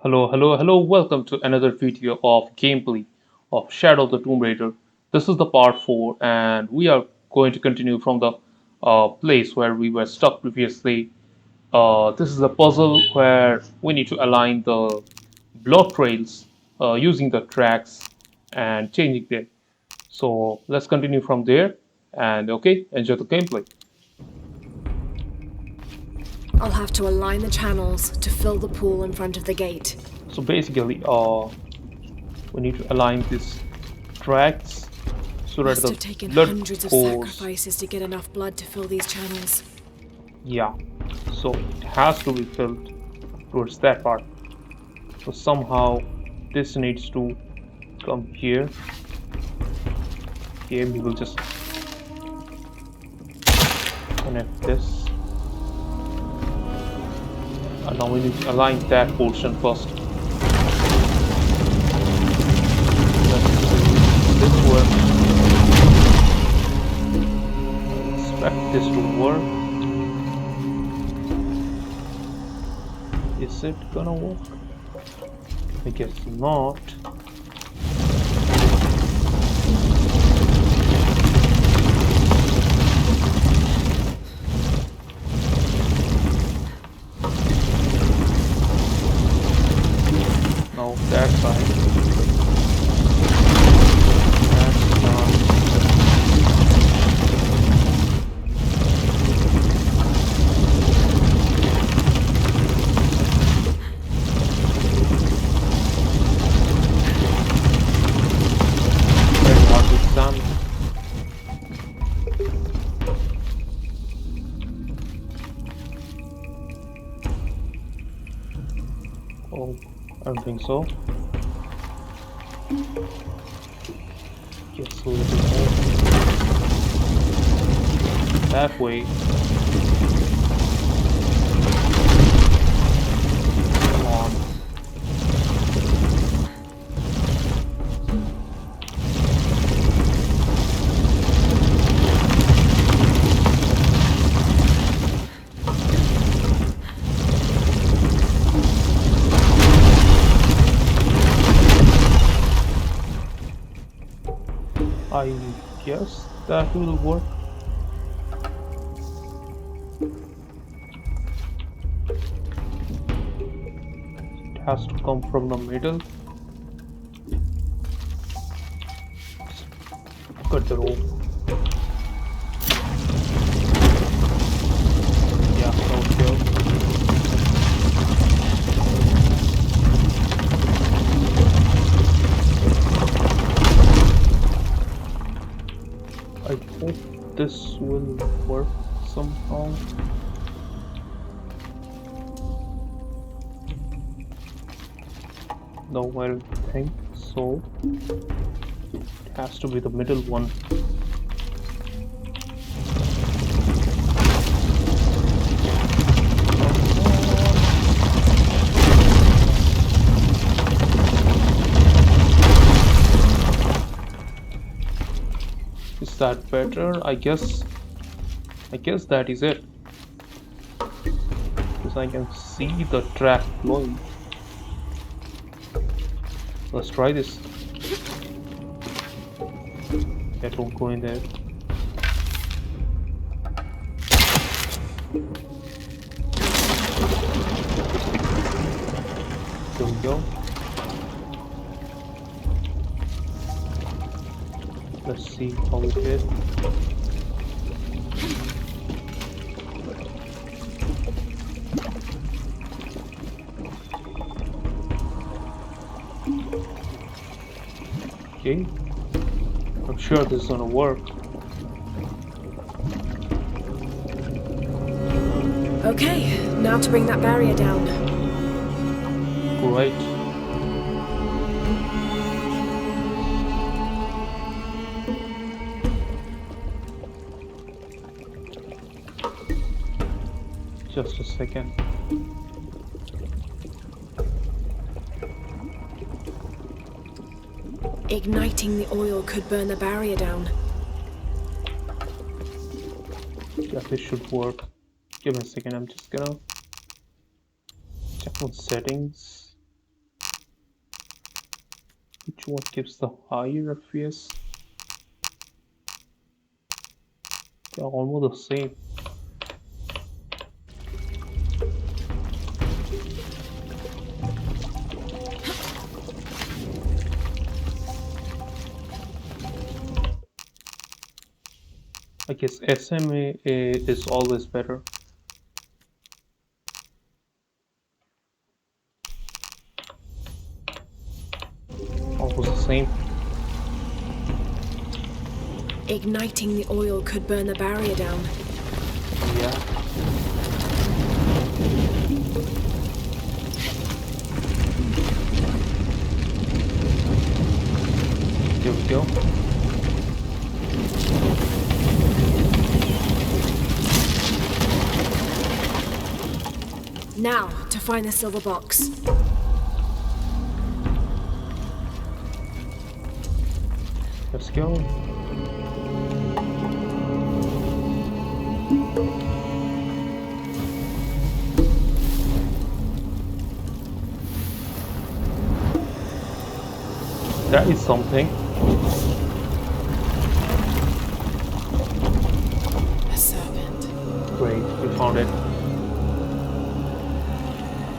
Hello, welcome to another video of gameplay of Shadow of the Tomb Raider. This is the part 4 and we are going to continue from the place where we were stuck previously. This is a puzzle where we need to align the blood trails using the tracks and changing them. So let's continue from there and okay, enjoy the gameplay. I'll have to align the channels to fill the pool in front of the gate. So basically, we need to align these tracks so that Must the have taken blood hundreds of goes. sacrifices to get enough blood to fill these channels. Yeah, so it has to be filled towards that part. So somehow this needs to come here. Okay, we will just connect this. And now we need to align that portion first. Let's this work. Expect this to work. Is it gonna work? I guess not. No, that side. That's not. Very hard to examine. Oh, I don't think so. Just a little more. That way. Come on. I guess that will work. It has to come from the middle. Cut the rope. Yeah, okay. I hope this will work somehow. No, I don't think so. It has to be the middle one. Is that better? I guess that is it. Because I can see the track flowing. Let's try this. Yeah, don't go in there. There we go. Let's see how we did. Okay. I'm sure this is gonna work. Okay, now to bring that barrier down. Great. Just a second. Igniting the oil could burn the barrier down. Yeah, this should work. Give me a second, I'm just gonna check on settings. Which one gives the higher FPS? They're almost the same. I guess SMA is always better. Almost the same. Igniting the oil could burn the barrier down. Yeah. Here we go. Now, to find the silver box. Let's go. That is something. A serpent. Great, we found it.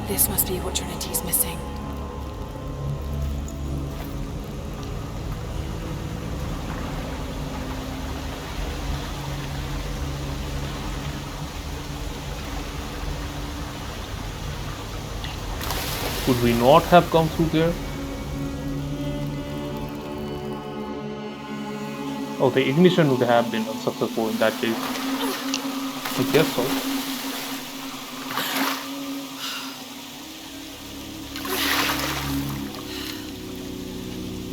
This must be what Trinity's missing. Could we not have come through there? Oh, the ignition would have been unsuccessful in that case. I guess so.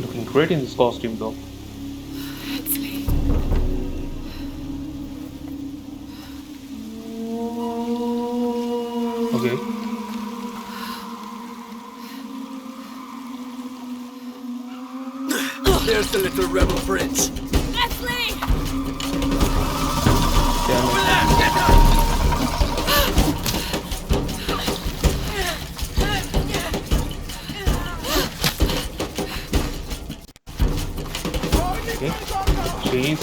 Looking great in this costume though. It's late. Okay. There's the little rebel prince. Leslie! Damn it. Okay. Cheese.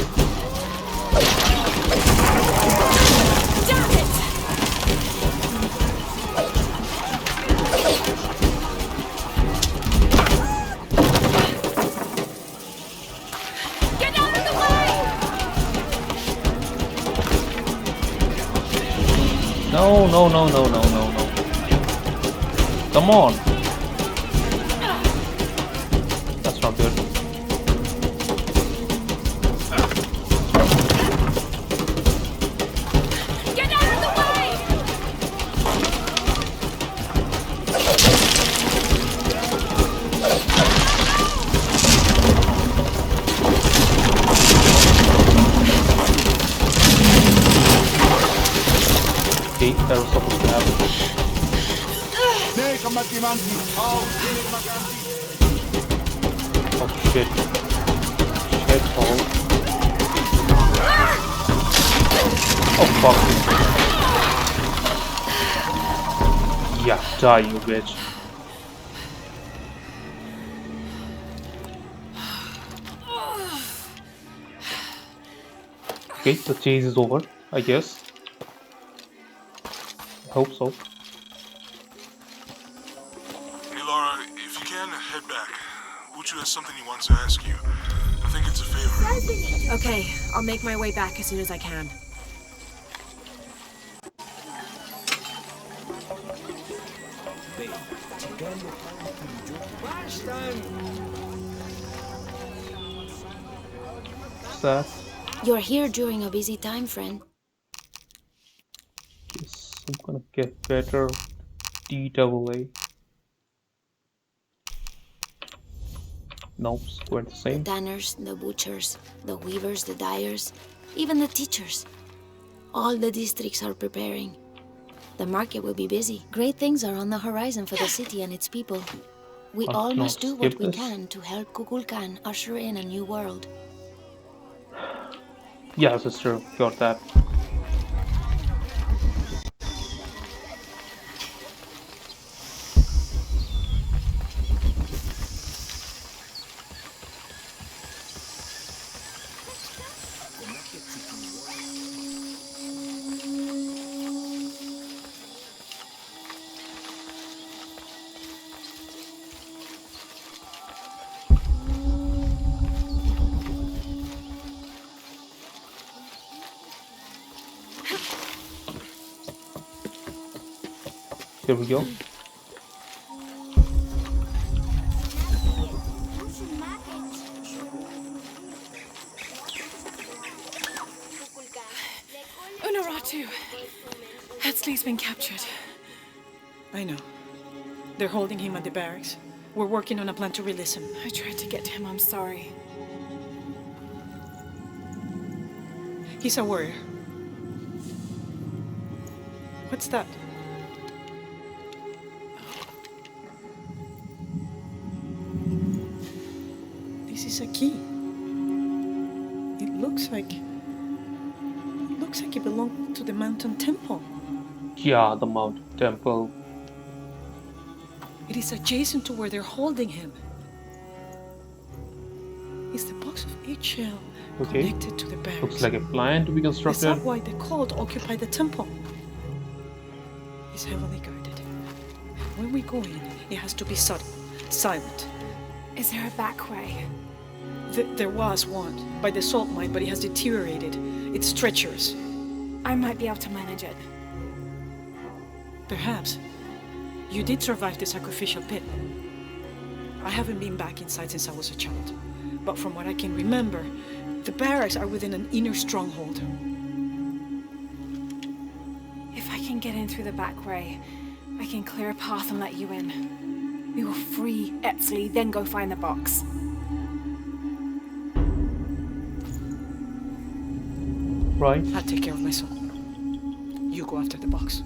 Damn it! Get out of the way! No, no, no, no, no, no, no. Come on. That's not good. Get out of the way! Okay, that was supposed to happen. Oh shit. Shit hole. Oh fuck. Yeah, die you bitch. Okay, the chase is over, I guess. I hope so. Hey Laura, if you can, head back. Uchu has something he wants to ask you. I think it's a favor. Okay, I'll make my way back as soon as I can. What's that? You're here during a busy time, friend. Guess I'm gonna get better D-double-A. Nope, it's quite the The same. tanners, the butchers, the weavers, the dyers, even the teachers. All the districts are preparing. The market will be busy. Great things are on the horizon for the city and its people. We all no, must do what skip we this. can to help Kukulkan usher in a new world. Yeah, sister, got that. Here we go. Unaratu. Hetzley's been captured. I know. They're holding him at the barracks. We're working on a plan to release him. I tried to get to him, I'm sorry. He's a warrior. What's that? This is a key. It looks like it belonged to the mountain temple. Yeah, the Mountain Temple. It is adjacent to where they're holding him. Is the box of eggshell Okay. connected to the barracks? Looks like a plan to be Is constructed. that why the cult occupied the temple? It's heavily guarded. When we go in, it has to be subtle, silent. Is there a back way? There was one by the salt mine, but it has deteriorated. It's treacherous. I might be able to manage it. Perhaps. You did survive the sacrificial pit. I haven't been back inside since I was a child. But from what I can remember, the barracks are within an inner stronghold. If I can get in through the back way, I can clear a path and let you in. We will free Etzley, then go find the box. Right. I'll take care of my son. You go after the box.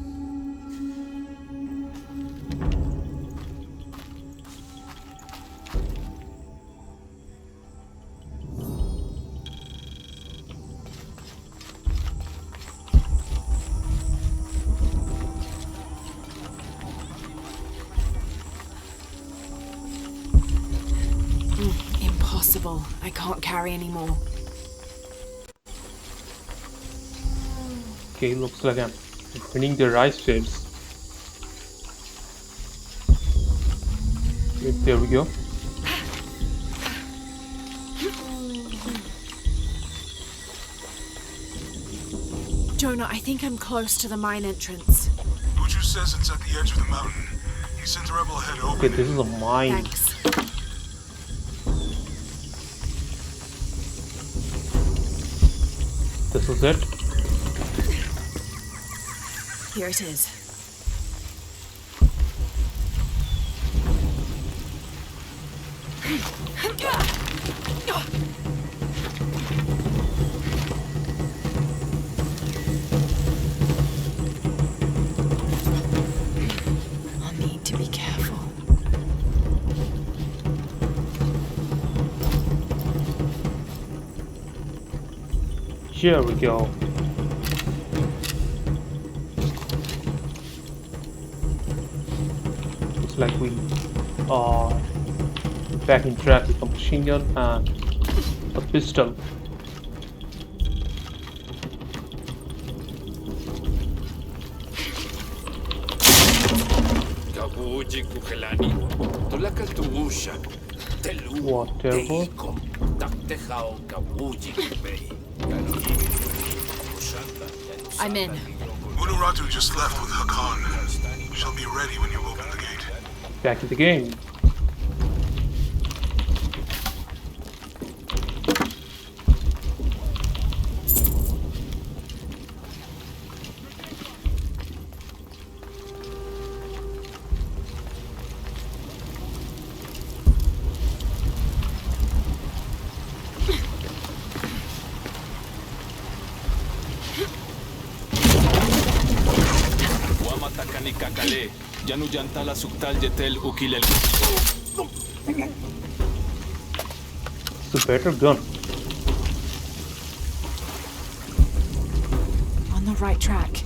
Impossible. I can't carry anymore. Okay, looks like I'm winning the rice fields. Okay, there we go. Jonah, I think I'm close to the mine entrance. Uju says it's at the edge of the mountain. He sent a rebel ahead to Okay, open this it. is a mine. Thanks. This is it. Here it is. I'll need to be careful. Here we go. Looks like we are back in track with a machine gun and a pistol. Kabuji kukelani. Tolakal tuusha. Telu. Whatever. Teikom. Taktehao kabuji kubei. I'm in. Unuratu just left with Hakan. She'll be ready when you open the gate. Back to the game. Wamatakani kakale. Janu jantala suktal jetel ukilel. It's a better gun. On the right track.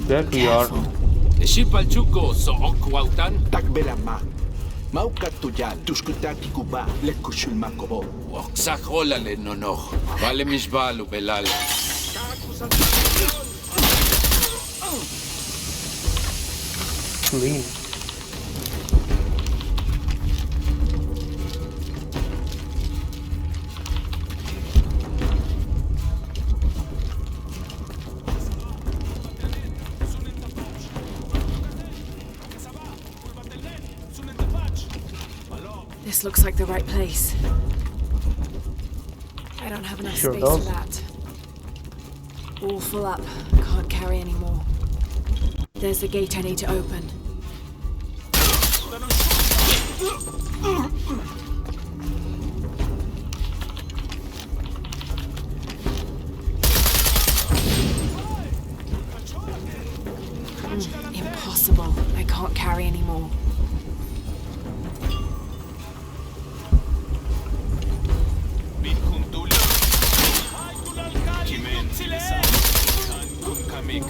That we are. Shipalchuko so okwautan. Takbelama. Maukatuyan, tuskutati kuba, lekushul makobo. Oksahola le nono. Vale misbalu belal. Clean. This looks like the right place. I don't have enough Sure space does. for that. All full up. Can't carry any more. There's the gate I need to open. Impossible. I can't carry any more. Bin kunduli. Kimen lisan. Kan kun kamik.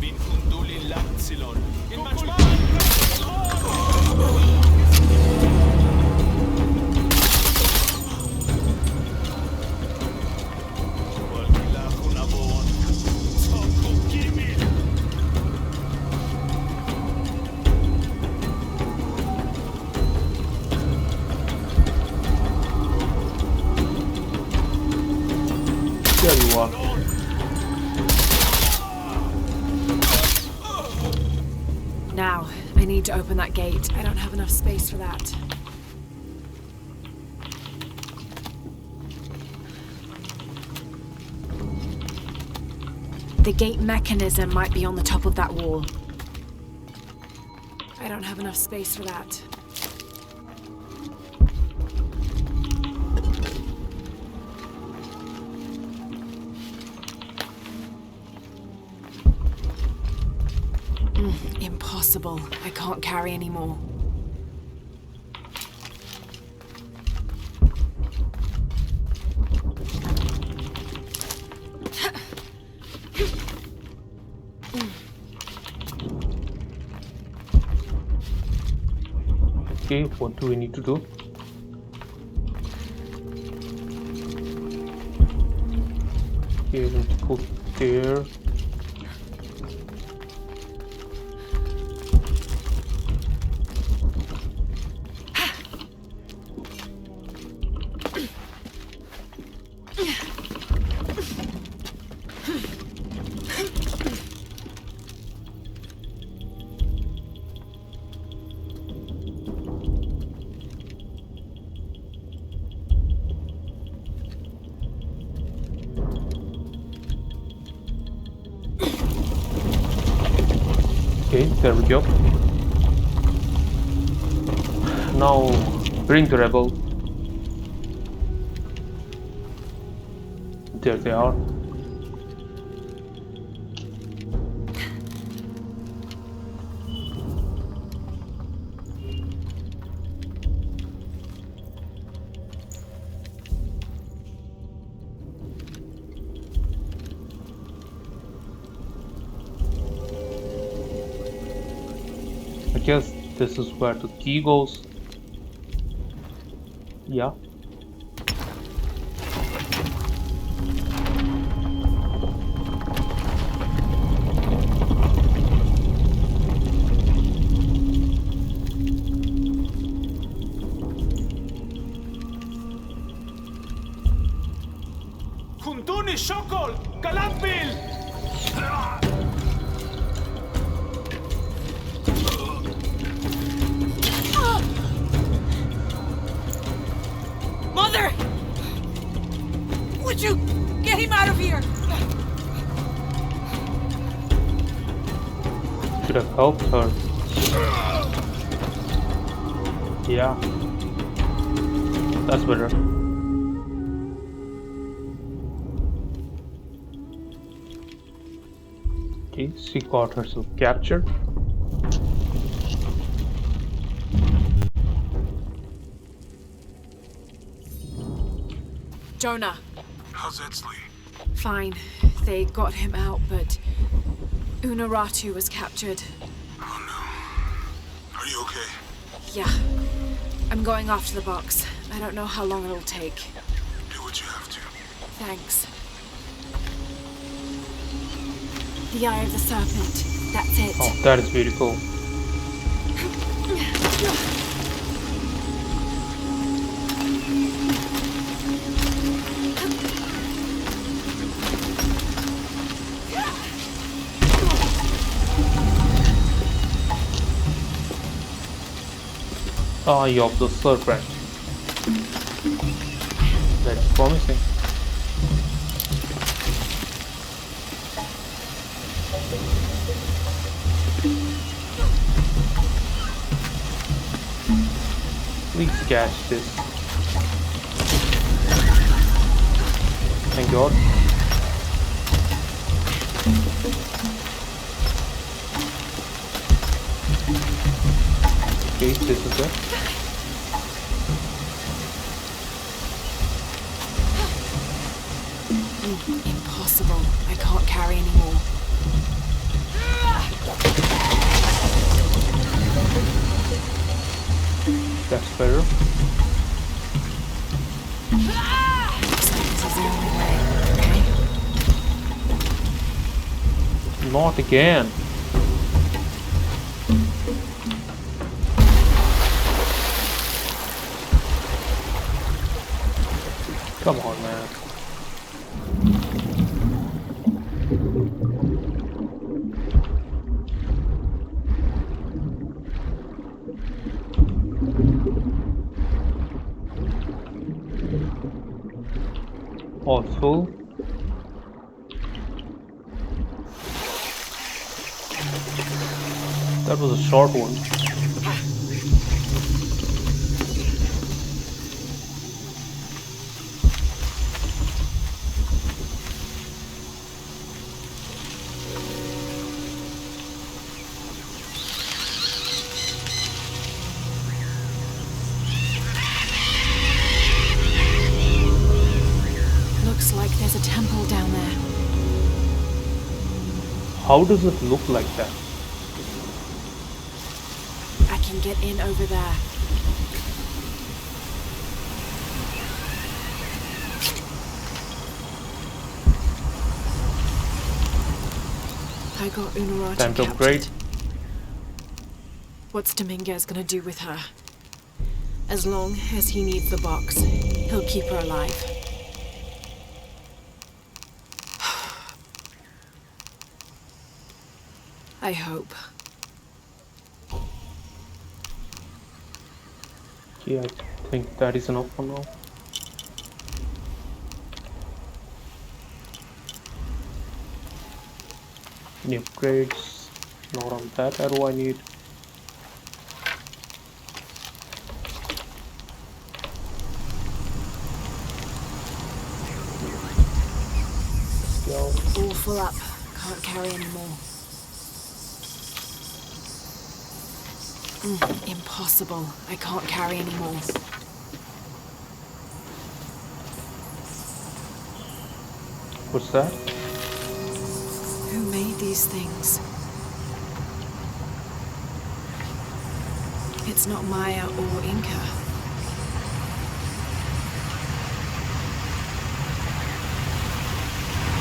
Bin kunduli laksilon. There you are. Now, I need to open that gate. I don't have enough space for that. The gate mechanism might be on the top of that wall. I don't have enough space for that. Impossible. I can't carry any more. Okay, what do we need to do? Okay, we need to go there. Okay, there we go. Now bring the rebel. There they are. I guess this is where the key goes. Yeah. Kunduni shokol. Kalampil. Mother! Would you get him out of here? Should have helped her. Yeah. That's better. Okay, she got herself captured. Jonah. How's Edsley? Fine. They got him out, but Unaratu was captured. Oh no. Are you okay? Yeah. I'm going off to the box. I don't know how long it'll take. Do what you have to. Thanks. The Eye of the Serpent. That's it. Oh, that is beautiful. Eye of the serpent. That's promising. Please catch this. Thank God. Okay, this is it. Impossible. I can't carry anymore. That's better. Looks like this is the only way. Okay. Not again. Come on, man. All full. That was a short one. Looks like there's a temple down there. How does it look like that? I can get in over there. I got Unurati Time to captured. upgrade. What's Dominguez gonna do with her? As long as he needs the box, he'll keep her alive. I hope. Yeah, I think that is enough for now. Any upgrades? Not on that arrow I need. Let's go. All full up. Can't carry anymore. Impossible. I can't carry anymore. What's that? Who made these things? It's not Maya or Inca.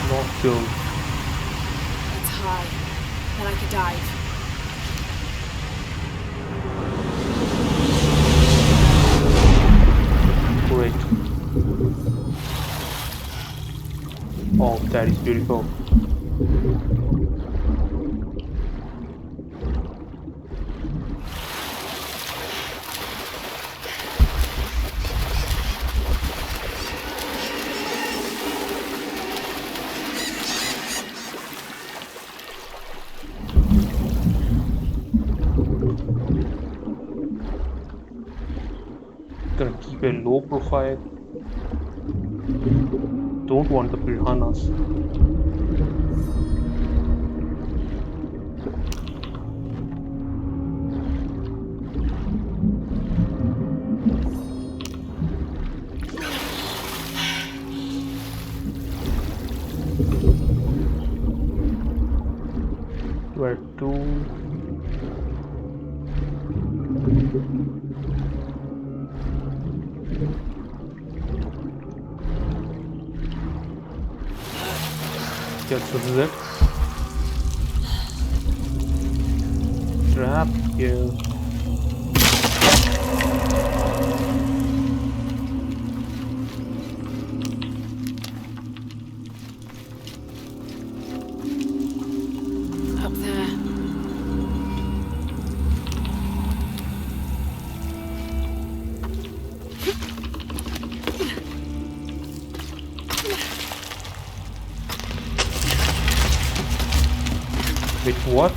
Not killed. It's high. Then I could dive. Great. Oh, that is beautiful. Gonna keep a low profile. Don't want the piranhas. Where to? Yes, this is it. Trap here. Up there. Wait, what?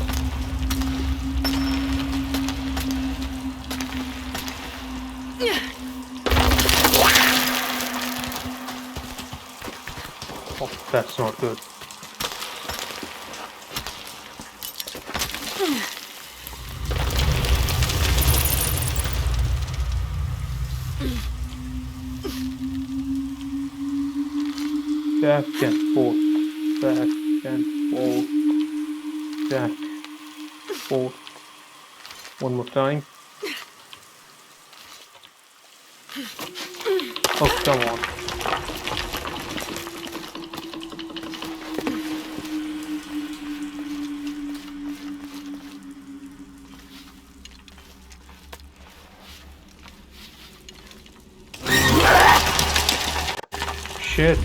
Oh, that's not good. Back and forth, back and forth, back, forth. One more time. Oh, come on. Shit.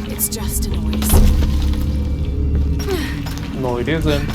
It's just a noise. No, it isn't.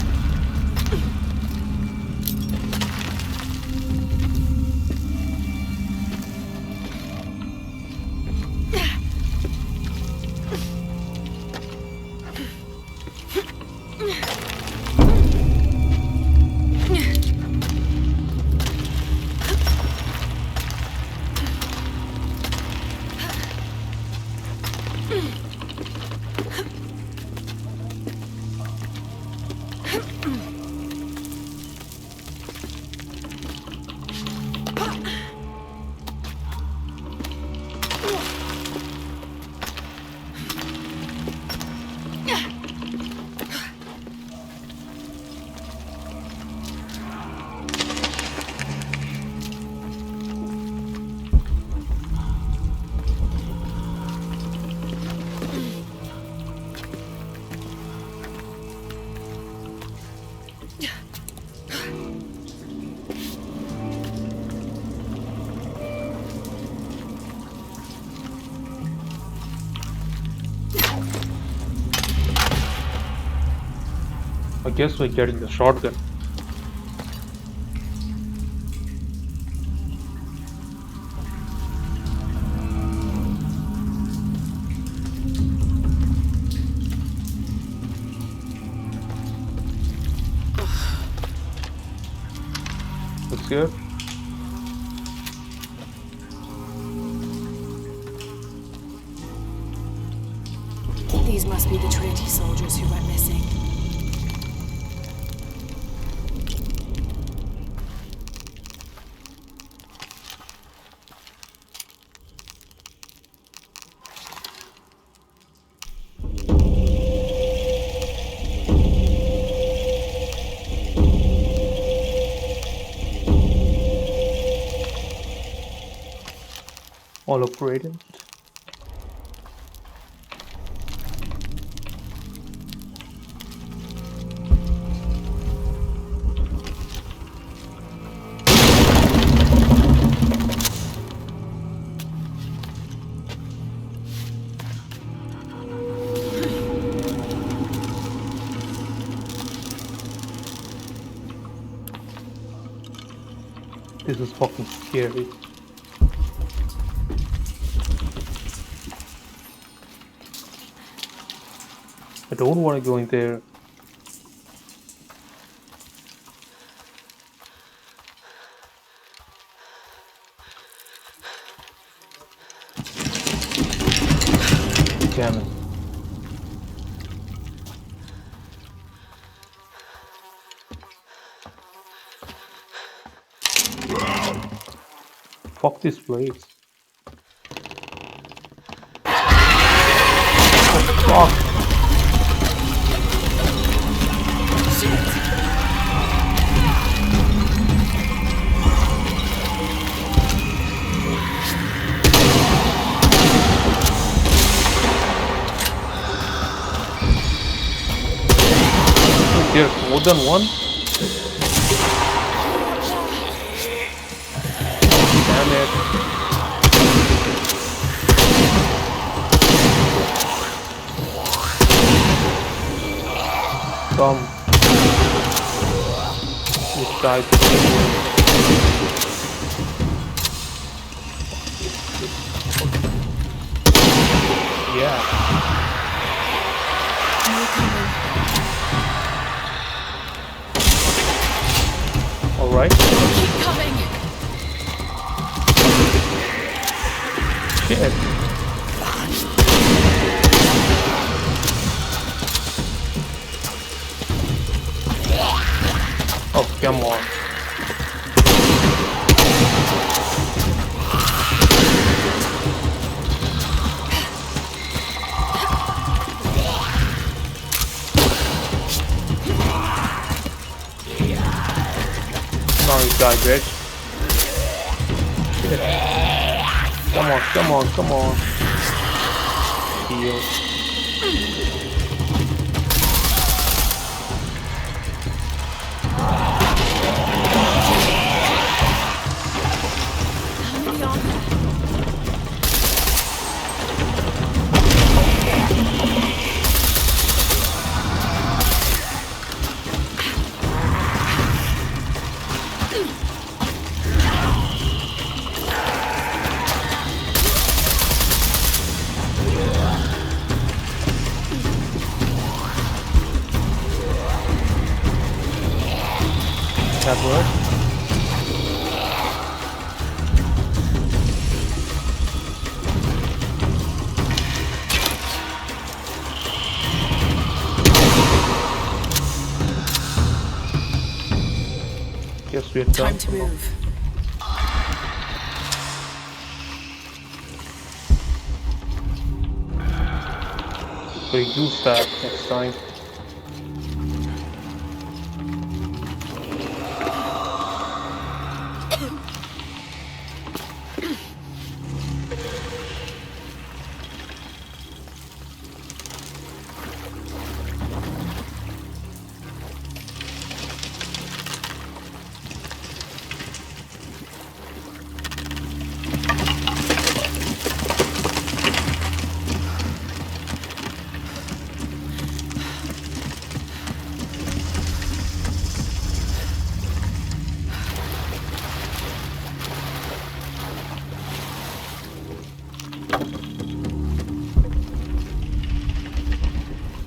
I guess we're getting the shotgun. Looks good. These must be the Trinity soldiers who went missing. All upgraded. This is fucking scary. I don't want to go in there. Damn it. Fuck this place. Oh, fuck. there's more than one? Damn it. Come. This guy's yeah. Alright. Keep coming. Shit. Oh, come on. Now you die, bitch. Shit. Come on, come on, come on. Heal. That work? Guess we're done. Time to move. We'll use that next time.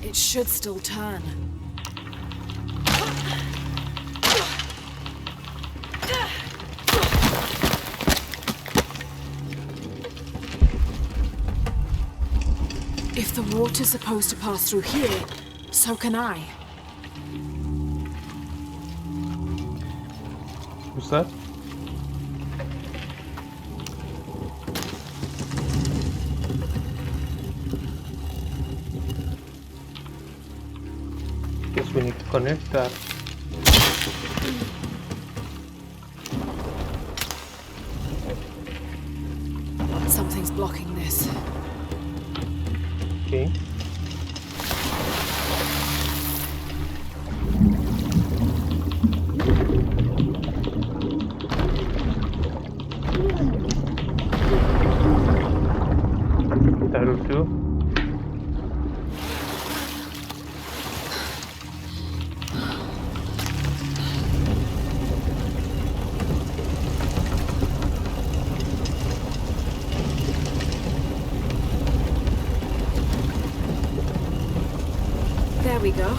It should still turn. If the water's supposed to pass through here, so can I. Who's that? Guess we need to connect that. Something's blocking this. Okay. That'll do. There we go.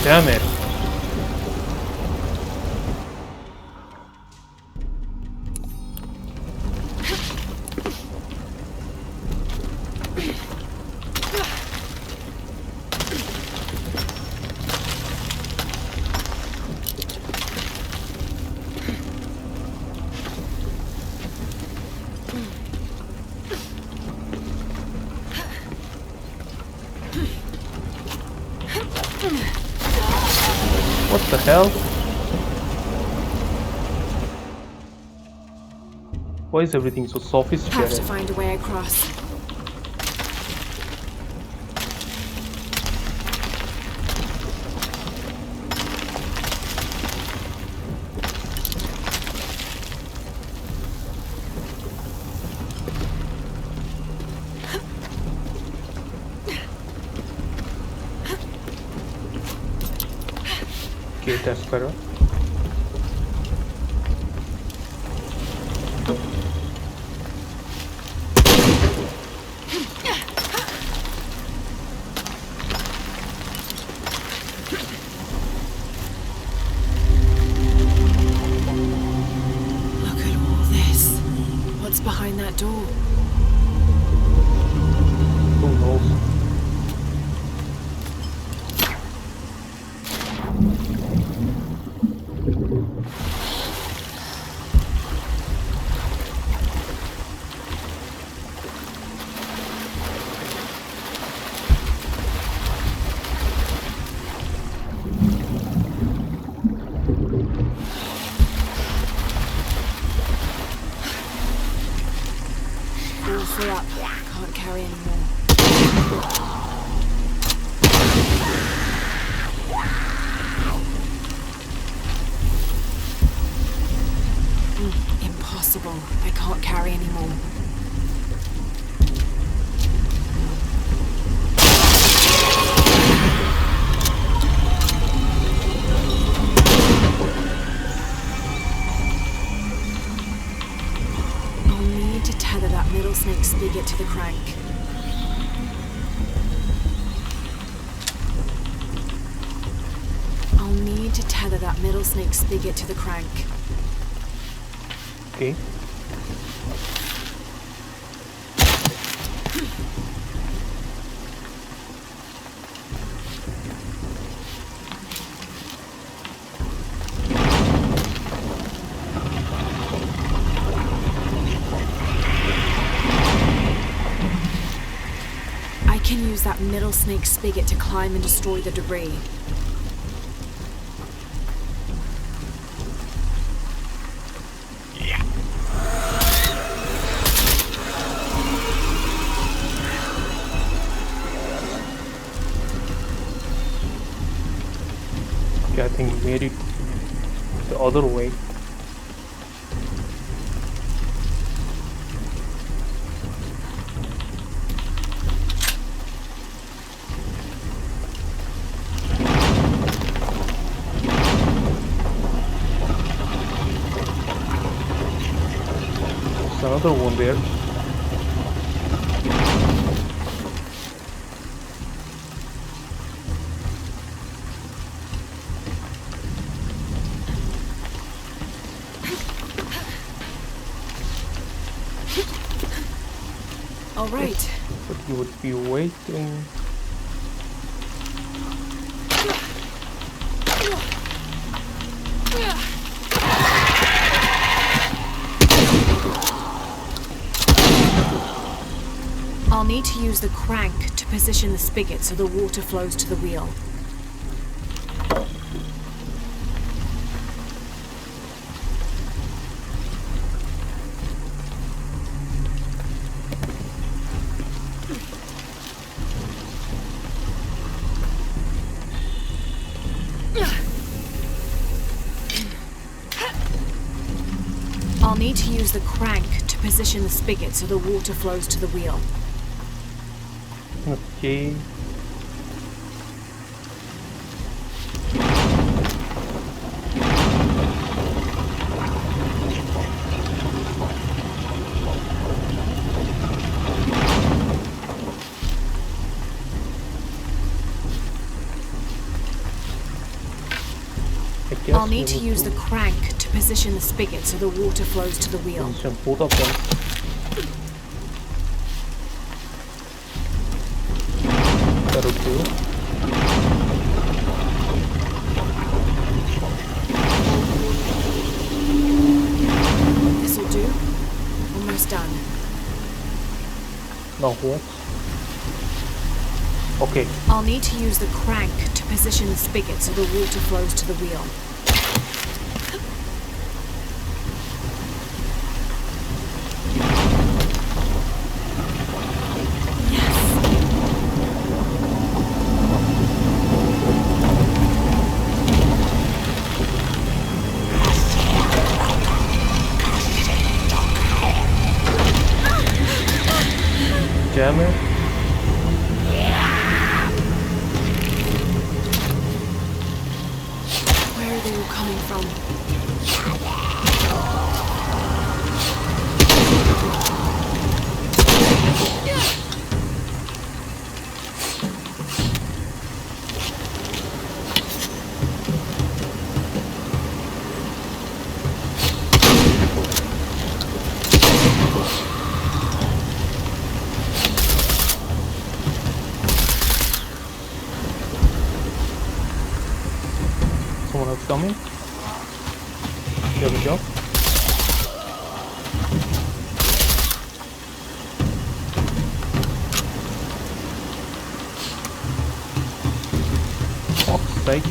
Damn it. What the hell? Why is everything so Have to sophisticated? find a way across. Okay, that's better. Look at all this. What's behind that door? Who knows? All full up. Can't carry any more. Impossible. I can't carry any more. I'll need to tether that middle snake spigot to the crank. I'll need to tether that middle snake spigot to the crank. Okay. I can use that middle snake spigot to climb and destroy the debris. Okay, I think we made it the other way. There's another one there. All right. But you would be waiting. I'll need to use the crank to position the spigot so the water flows to the wheel. I'll need to use the crank to position the spigot so the water flows to the wheel. Okay. I'll need to use the crank to position the spigot so the water flows to the wheel. position both of them. That'll do. This'll do. Almost done. Now what? Okay. I'll need to use the crank to position the spigot so the water flows to the wheel. Damn it. Where are they all coming from? Someone else coming. There we go. Fuck's sake.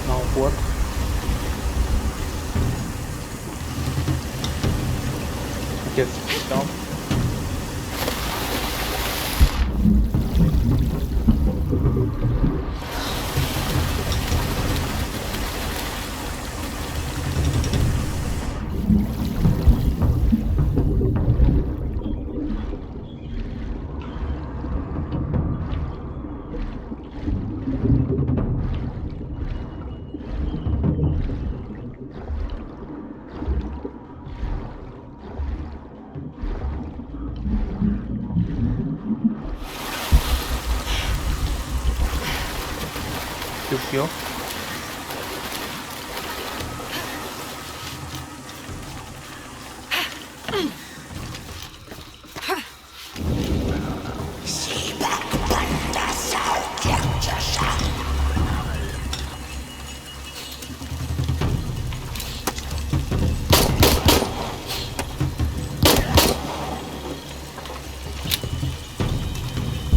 Now what? I guess it's down. Good go.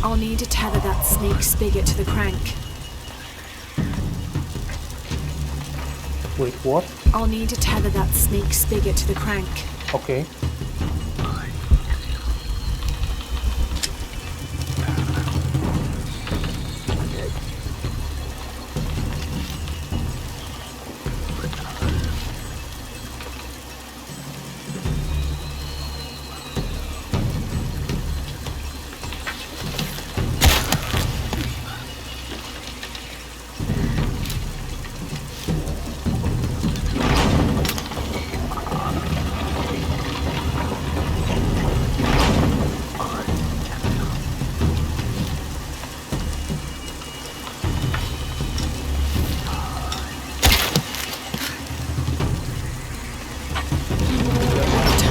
I'll need to tether that snake spigot to the crank. Wait, what? I'll need to tether that snake spigot to the crank. Okay.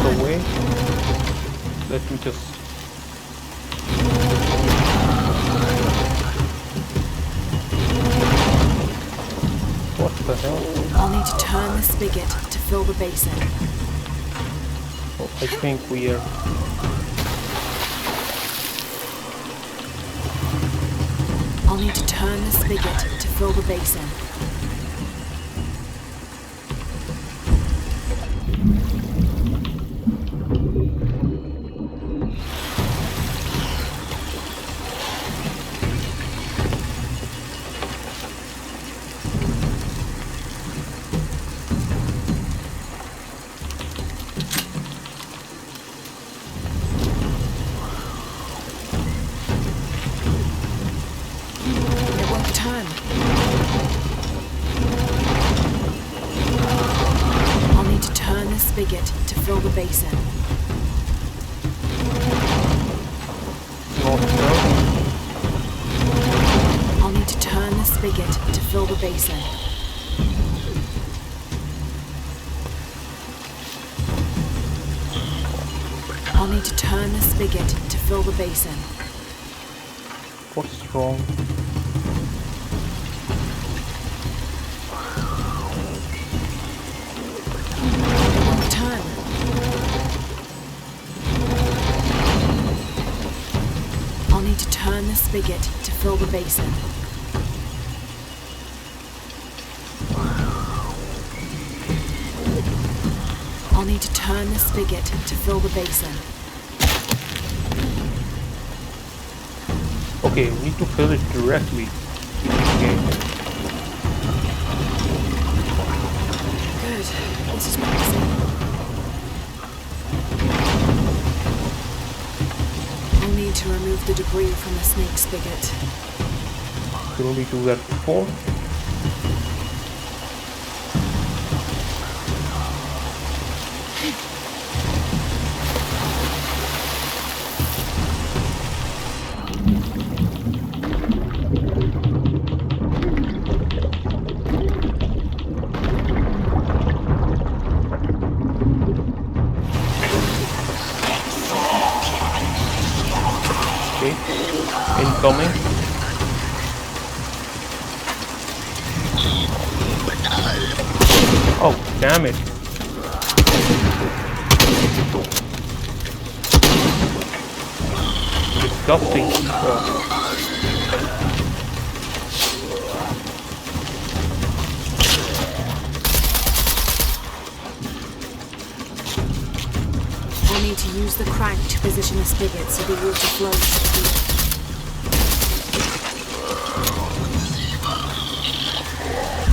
Away. Let me just. What the hell? I'll need to turn the spigot to fill the basin. Oh, I think we are. I'll need to turn the spigot to fill the basin. turn. I'll need to turn the spigot to fill the basin. Not turning. I'll need to turn the spigot to fill the basin. I'll need to turn the spigot to fill the basin. What's wrong? It won't turn. I'll need to turn the spigot to fill the basin. I'll need to turn the spigot to fill the basin. Okay, we need to fill it directly. Okay. Good. This is promising. I'll need to remove the debris from the snake spigot. Could only do that before. Okay, incoming. Oh, damn it. Disgusting. I'll need to use the crank to position the spigot so the water flows to the wheel.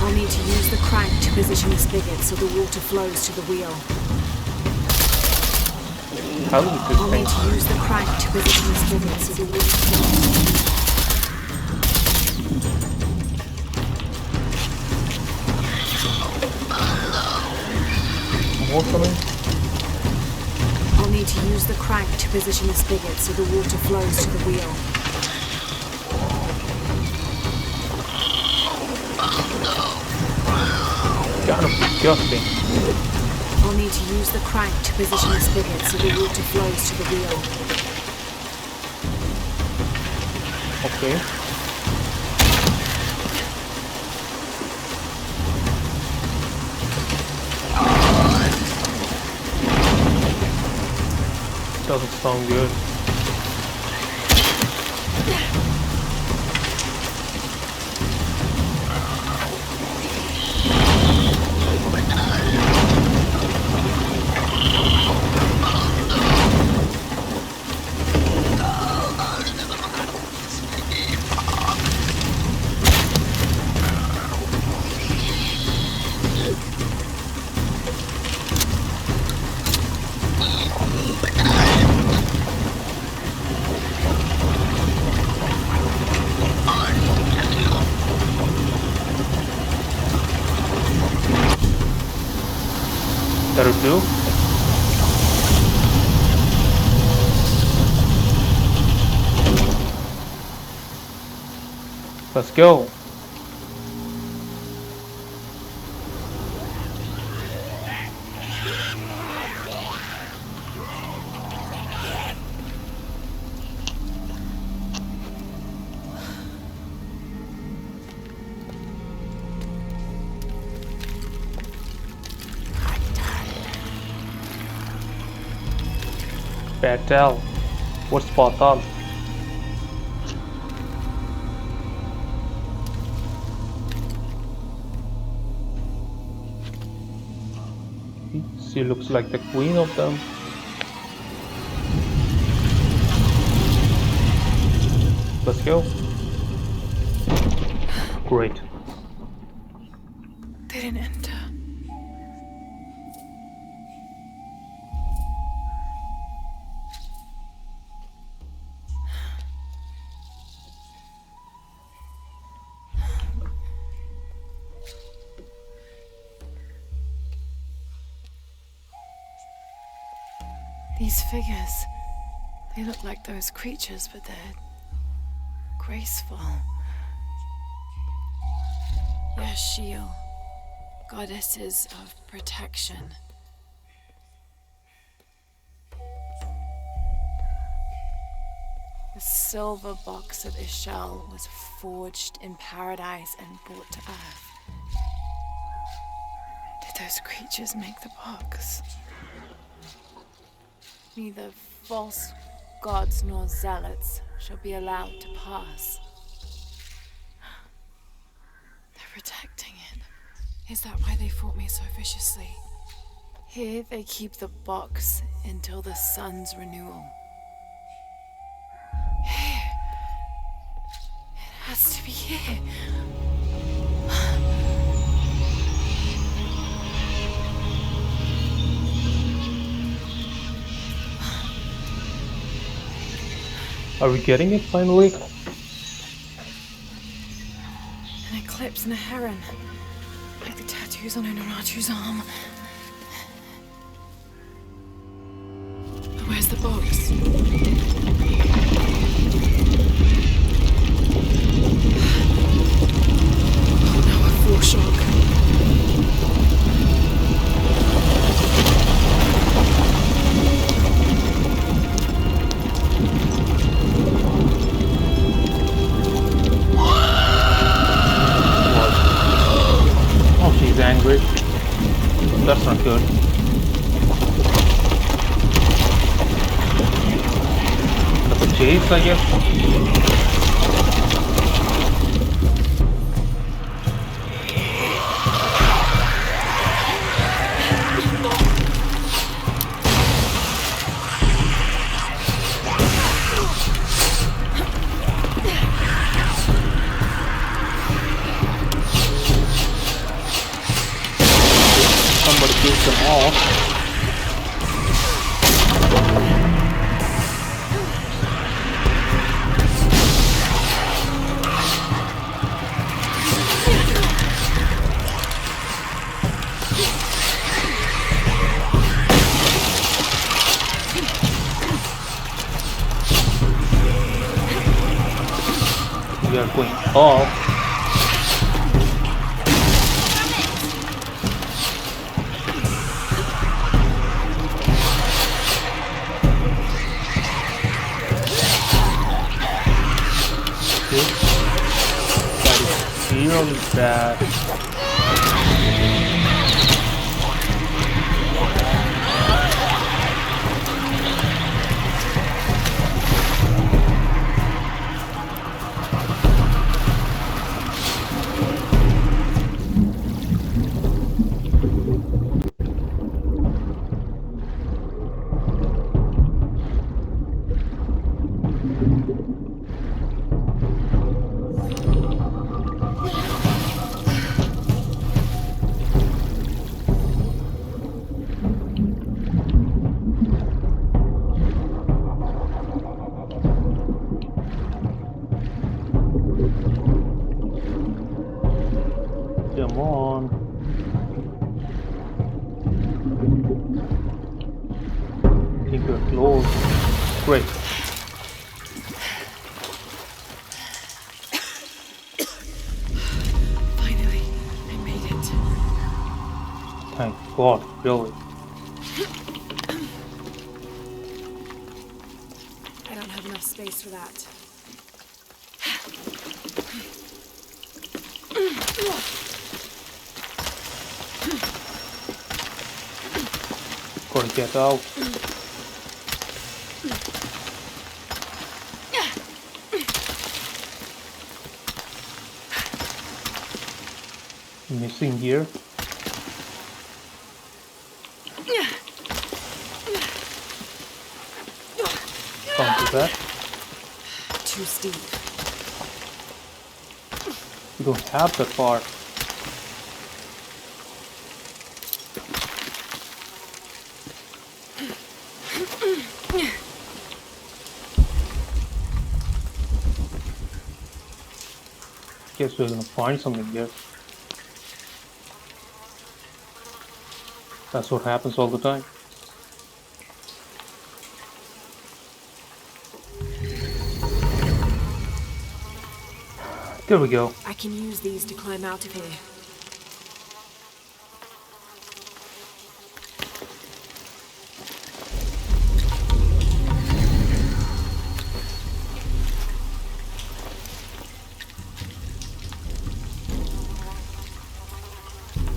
I'll need to use the crank to position the spigot so the water flows to the wheel. How is this I'll thing? need to use the crank to position the spigot so the water flows. More coming? I'll need to use the crank to position the spigot so the water flows to the wheel. Kind of disgusting. I'll need to use the crank to position the spigot so the water flows to the wheel. Okay. Doesn't sound good. That'll do. Let's go. Patel. What's Patal? She looks like the queen of them. Let's go. Great. They didn't enter. These figures, they look like those creatures, but they're graceful. Yashio, goddesses of protection. The silver box of Ishal was forged in paradise and brought to Earth. Did those creatures make the box? Neither false gods nor zealots shall be allowed to pass. They're protecting it. Is that why they fought me so viciously? Here they keep the box until the sun's renewal. Here. It has to be here. Are we getting it finally? An eclipse and a heron. Like the tattoos on Unuratu's arm. But where's the box? Oh no, a foreshock. Oh, she's angry. That's not good. But the chase, I guess. Somebody kills them all. We are going up. That is really bad. Come on. I think we're close. Great. Finally, I made it. Thank God, really. I don't have enough space for that. Gotta get out. Missing gear. Can't do that. Too steep. We don't have that far. Guess we're gonna find something here. That's what happens all the time. There we go. I can use these to climb out of here.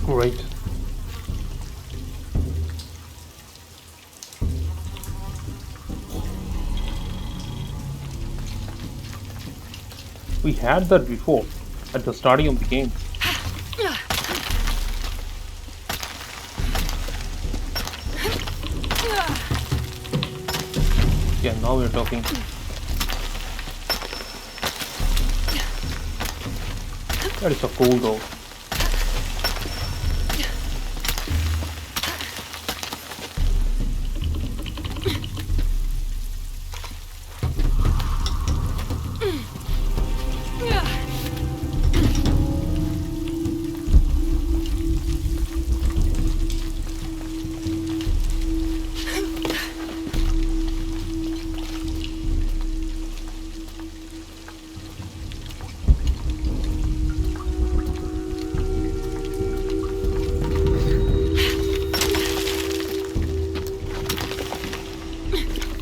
Great. We had that before, at the starting of the game. Yeah, now we're talking. That is so cool though.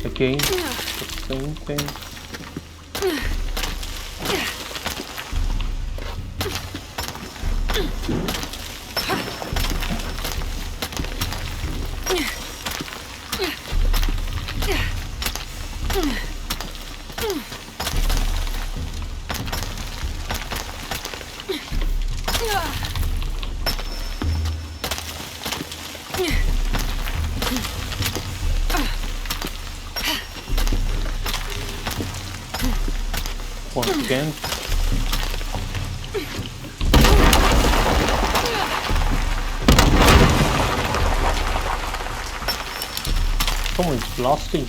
Again, the same thing. Once again. Someone's blasting.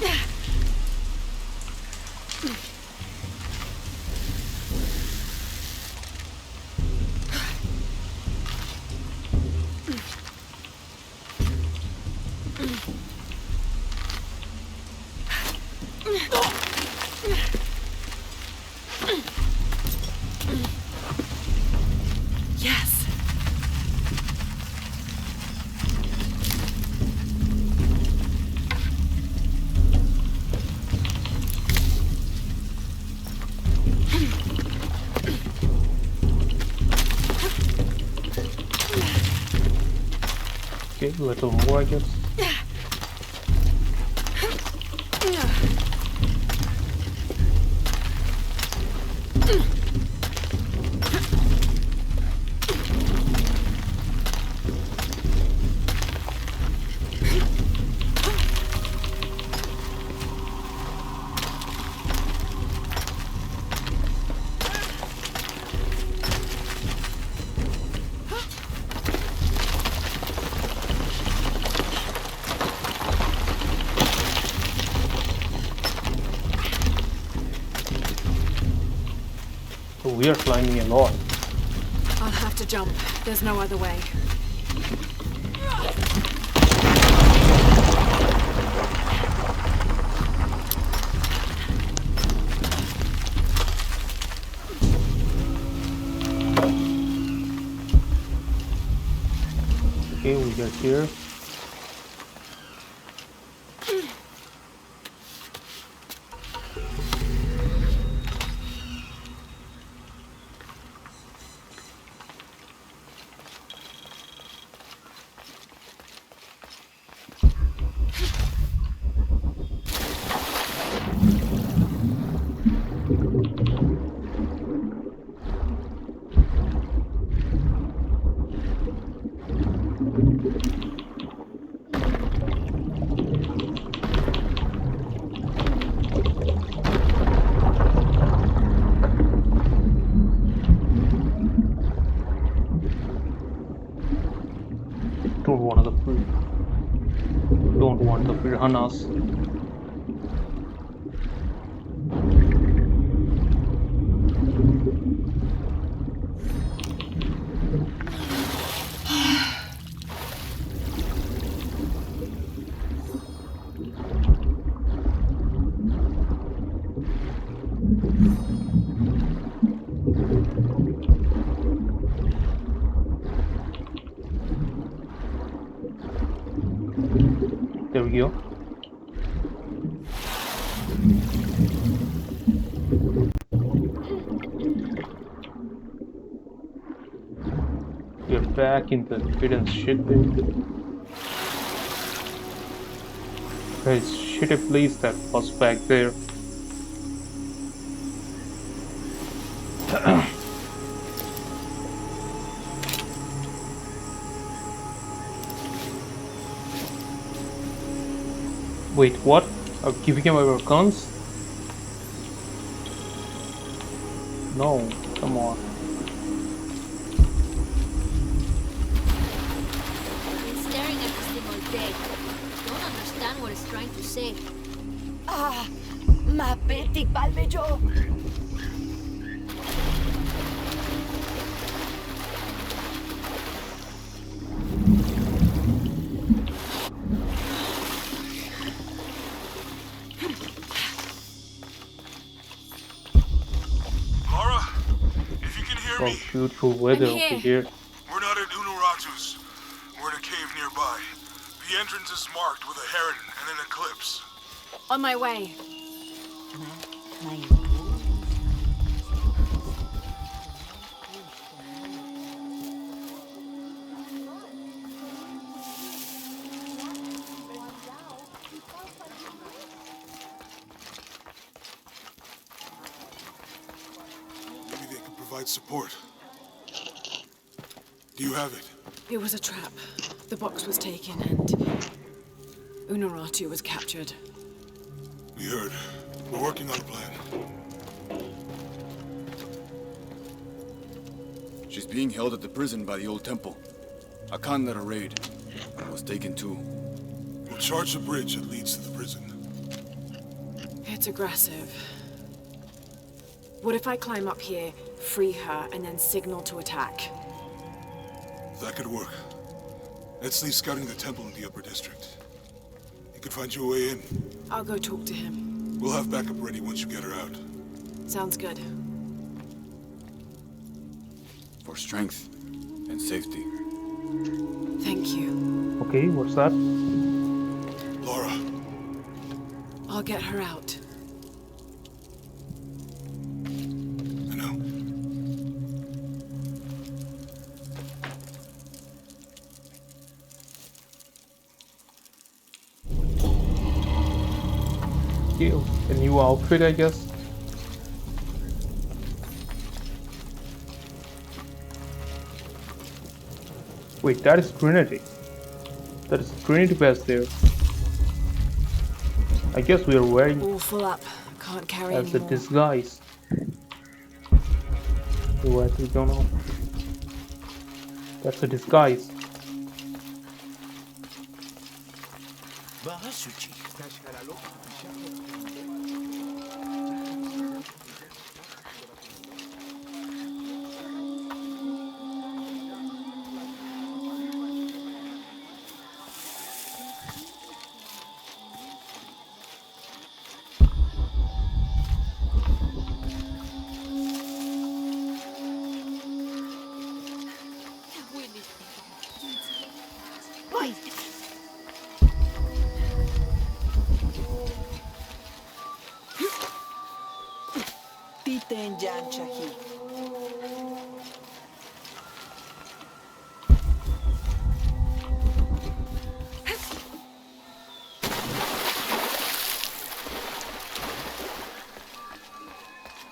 Yes. Okay, a little more, I guess. So we are climbing a lot. I'll have to jump. There's no other way. Okay, we get here. Don't want the piranhas. There we go. We're back in the hidden shit bin. Very shitty place that was back there. Wait, what? Are giving him our guns? No, come on. I've been staring at this thing all day. Don't understand what it's trying to say. Ah, ma petit palmejo. Laura, if you can hear Oh, me, beautiful weather I'm over here. here. we're not at Unuratu's. We're in a cave nearby. The entrance is marked with a heron and an eclipse. On my way. Maybe they can provide support. Do you have it? It was a trap. The box was taken and Unuratu was captured. We heard. We're working on a plan. She's being held at the prison by the old temple. Akan led a raid. Was taken too. We'll charge the bridge that leads to the prison. It's aggressive. What if I climb up here, free her, and then signal to attack? That could work. Etzli's scouting the temple in the upper district. He could find you a way in. I'll go talk to him. We'll have backup ready once you get her out. Sounds good. For strength and safety. Thank you. Okay, what's that? Laura, I'll get her out. I know. Okay, a new outfit, I guess. Wait, that is Trinity. That is Trinity base there. I guess we are wearing All full up. Can't carry as a anymore. disguise. What we don't know. That's a disguise. Titen janchahi.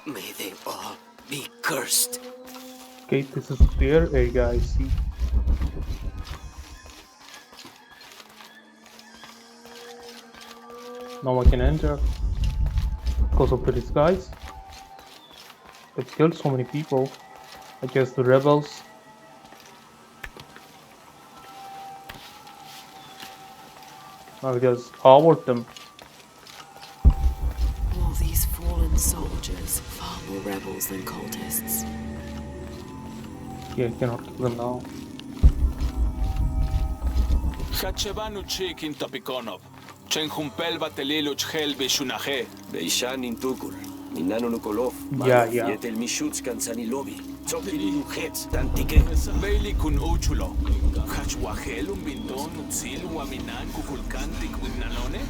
May they all be cursed. Okay, this is their area, I see. Now I can enter because of the disguise. They killed so many people. I guess the rebels. Now we just harbor them. All these fallen soldiers, far more rebels than cultists. Yeah, I cannot kill them now. Hachevanu chikin topikonov. Chenjumpel batelilo chhel beshunaje. Beishan in Tukul. Minano Nukolov. Yeah, yeah. Yetel Mishutskan Sanilobi. Bailey kun uchulo. Kachwahel un bindon utsil waminan kukulkantik wignalone.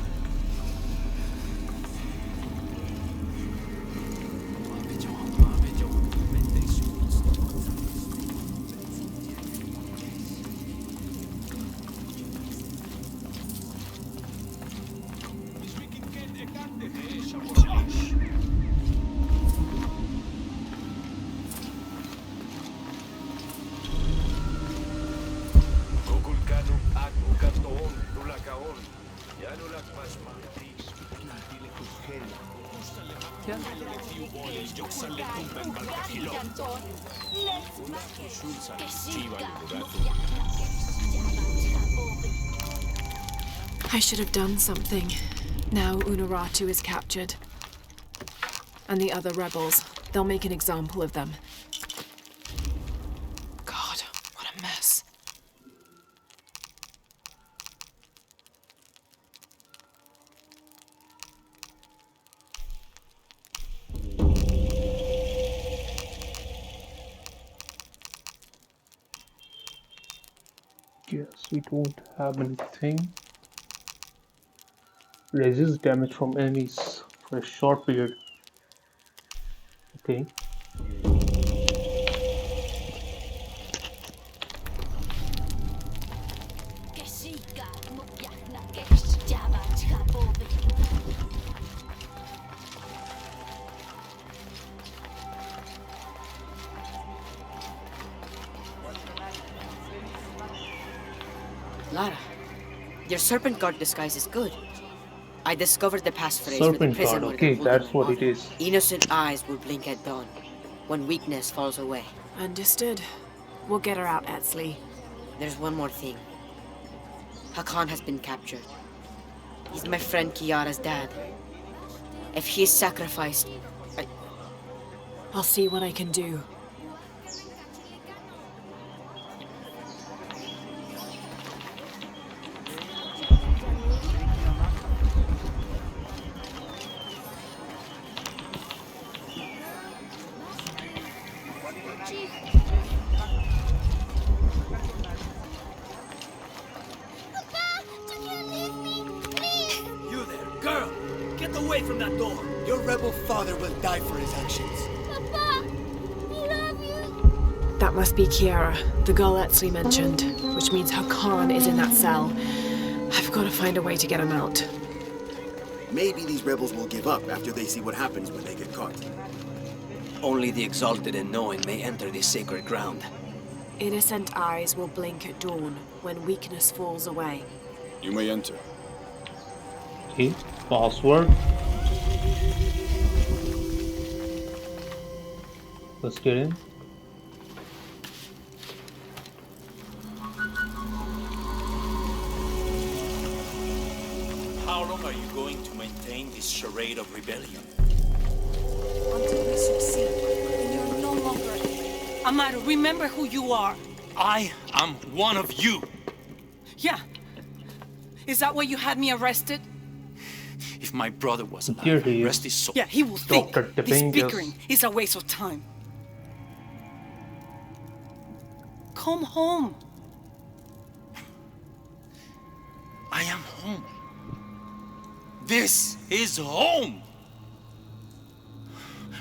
I should have done something. Now Unuratu is captured. And the other rebels, they'll make an example of them. God, what a mess. Yes, we don't have anything. Resist damage from enemies for a short period. Okay. Lara, your serpent guard disguise is good. I discovered the passphrase for the Serpent prison guard, order. okay, that's what it is. Innocent eyes will blink at dawn, when weakness falls away. Understood. We'll get her out, Etzli. There's one more thing. Hakan has been captured. He's my friend Kiara's dad. If he is sacrificed, I'll see what I can do. You there, girl! Get away from that door! Your rebel father will die for his actions. That must be Kiara, the girl Etzli mentioned, which means Hakan is in that cell. I've got to find a way to get him out. Maybe these rebels will give up after they see what happens when they get caught. Only the exalted and knowing may enter this sacred ground. Innocent eyes will blink at dawn when weakness falls away. You may enter. Okay, password. Let's get in. How long are you going to maintain this charade of rebellion? Until we succeed, and you're no longer... Amaru, remember who you are. I am one of you. Yeah. Is that why you had me arrested? If my brother was Here alive, he is. rest his soul. Yeah, he will think Dr. this Dominguez. bickering is a waste of time. Come home. I am home. This is home.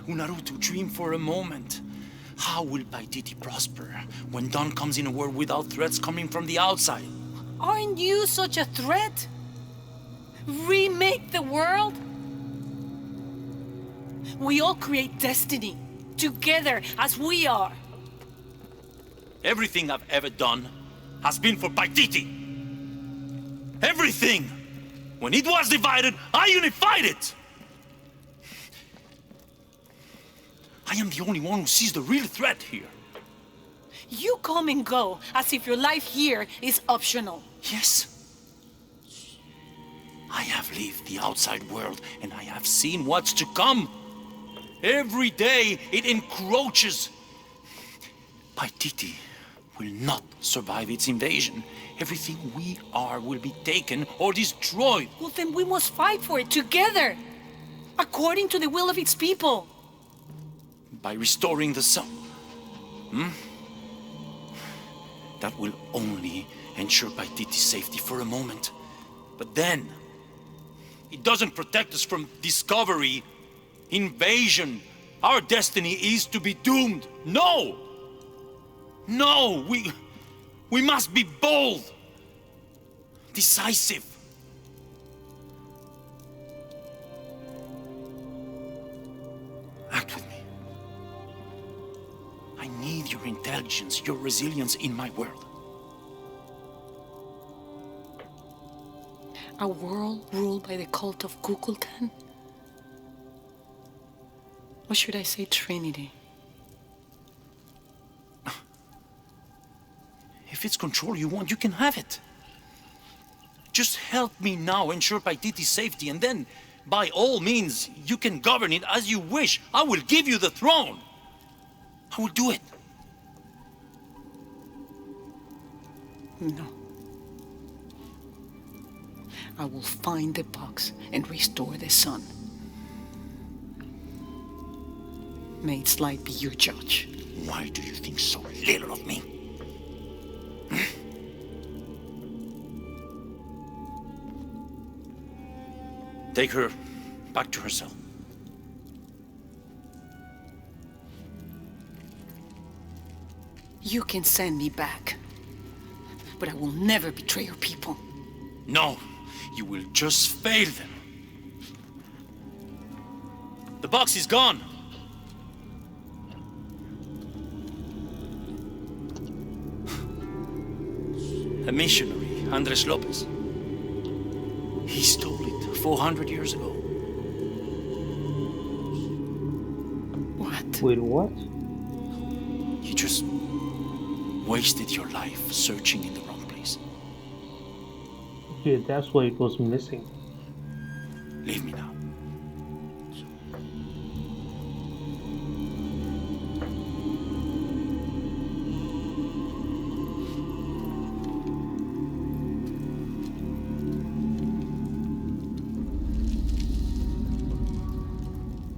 Unaruto, dream for a moment. How will Paititi prosper when dawn comes in a world without threats coming from the outside? Aren't you such a threat? Remake the world? We all create destiny, together as we are. Everything I've ever done has been for Paititi. Everything! When it was divided, I unified it! I am the only one who sees the real threat here. You come and go as if your life here is optional. Yes. I have lived the outside world and I have seen what's to come. Every day it encroaches. Paititi will not survive its invasion. Everything we are will be taken or destroyed. Well, then we must fight for it together, according to the will of its people. By restoring the sun, That will only ensure Paititi's safety for a moment. But then, it doesn't protect us from discovery, invasion. Our destiny is to be doomed. No! No! We must be bold, decisive. Act with me. I need your intelligence, your resilience in my world. A world ruled by the cult of Kukulkan? Or should I say Trinity? If it's control you want, you can have it. Just help me now ensure Paititi's safety, and then, by all means, you can govern it as you wish. I will give you the throne. I will do it. No. I will find the box and restore the sun. May its light be your judge. Why do you think so little of me? Take her back to her cell. You can send me back, but I will never betray your people. No, you will just fail them. The box is gone. A missionary, Andres Lopez. He stole it 400 years ago. What? Wait, what? You just wasted your life searching in the wrong place. Yeah, that's why it was missing. Leave me now.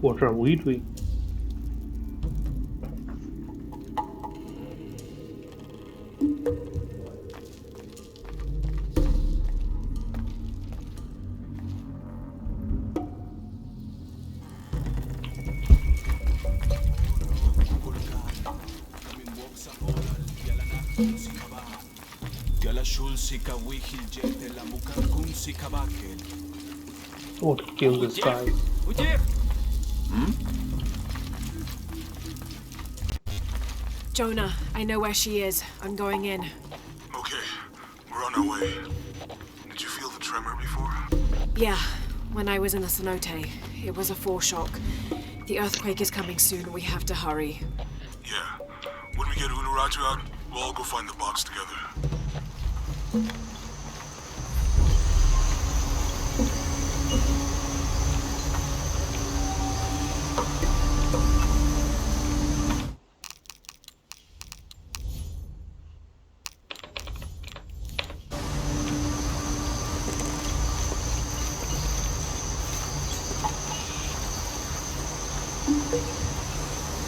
What are we doing? Oh, to kill this guy. Jonah, I know where she is. I'm going in. Okay, we're on our way. Did you feel the tremor before? Yeah, when I was in the cenote. It was a foreshock. The earthquake is coming soon. We have to hurry. Yeah. When we get Unuratu out, we'll all go find the box together.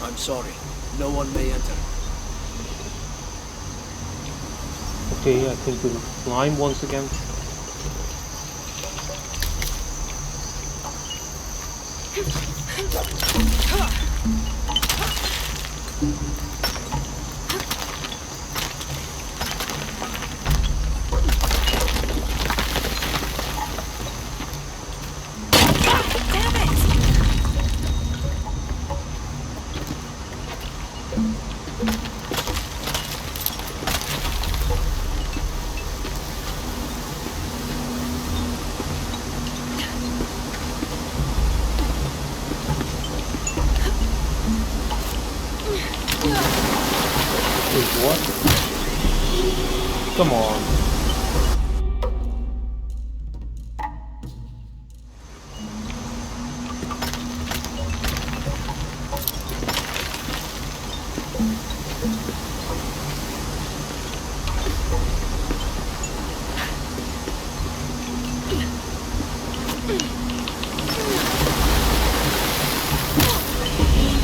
I'm sorry. No one may enter. Okay, I think we'll climb once again. What? Come on.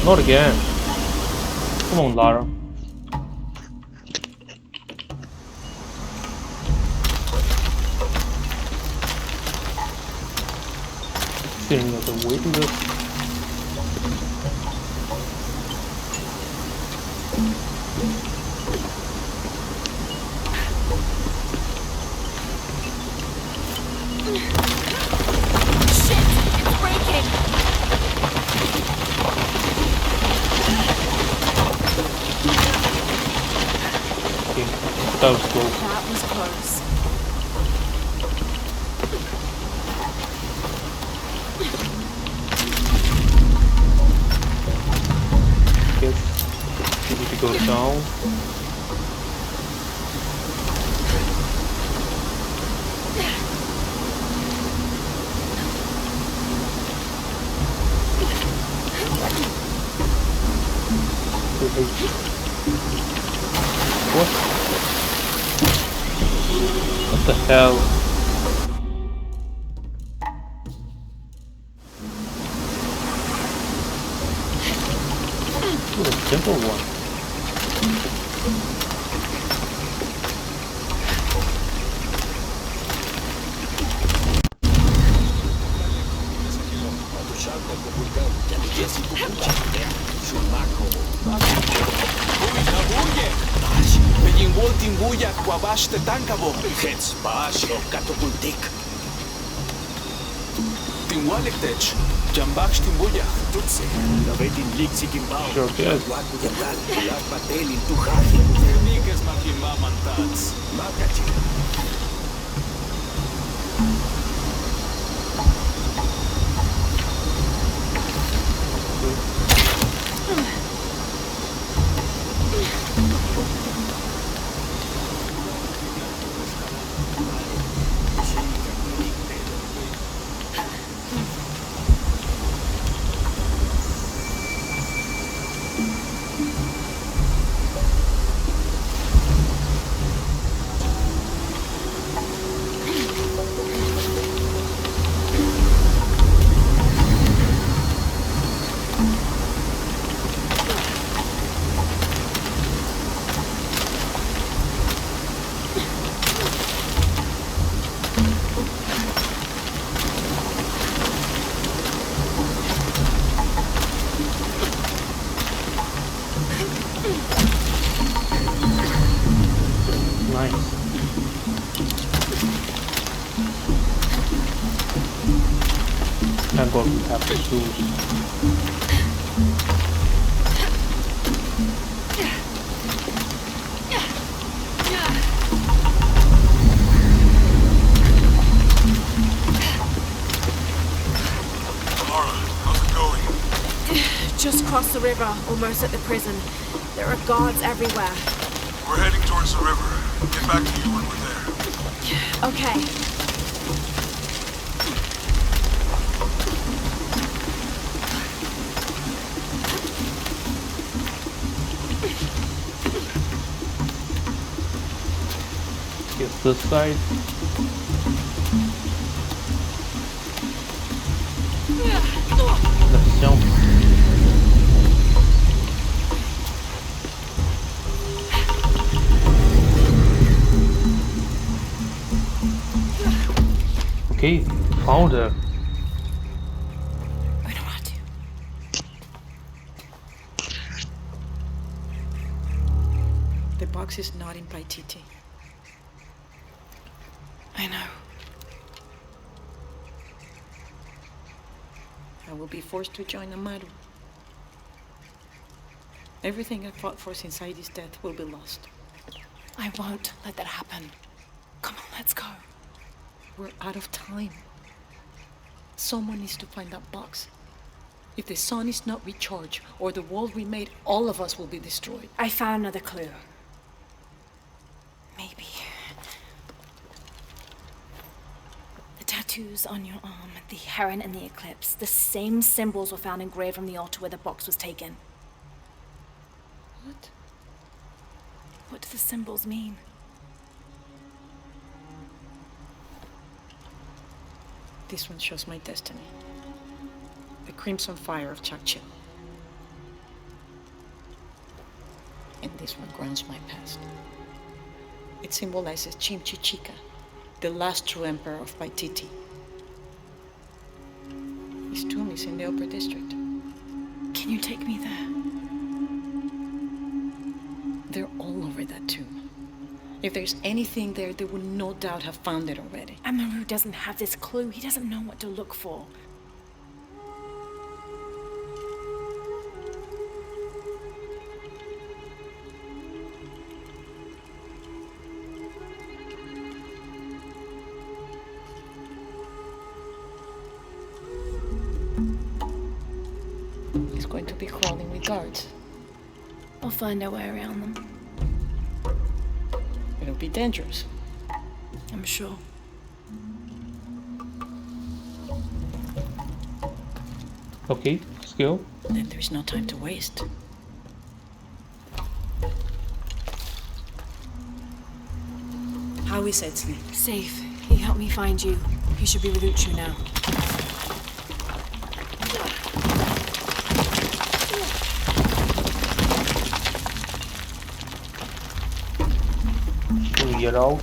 Not again. Come on, Lara. see any other way to this? That was close. That was close. Guess we need to go down. What? What the hell? Ooh, a simple one. Hets baasho katopultik. Tinwalektech, Jambaksh Timbuya. Tutse, lavetin liksi kimbao. Sure did. Waku yatal, ulat patelin tuhahi. Nikes Makimamantats. Makati. Nice. Thank God we have the tools. Laura, how's it going? Just crossed the river, almost at the prison. There are guards everywhere. We're heading towards the river. Get back to you when we're there. Okay. Guess this side. Let's jump. Okay, found her. The box is not in Paititi. I know. I will be forced to join Amaru. Everything I fought for since Heidi's death will be lost. I won't let that happen. Come on, let's go. We're out of time. Someone needs to find that box. If the sun is not recharged or the world remade, all of us will be destroyed. I found another clue. Maybe. The tattoos on your arm, the heron and the eclipse, the same symbols were found engraved on the altar where the box was taken. What? What do the symbols mean? This one shows my destiny. The crimson fire of Chakchil. And this one grounds my past. It symbolizes Chimchichica, the last true emperor of Paititi. His tomb is in the upper district. Can you take me there? They're all over that tomb. If there's anything there, they would no doubt have found it already. Amaru doesn't have this clue. He doesn't know what to look for. He's going to be crawling with guards. I'll find our way around them. It'll be dangerous. I'm sure. Okay, let's go. Then there's no time to waste. How is Etzli? Safe. He helped me find you. He should be with Uchu now. Can we get out?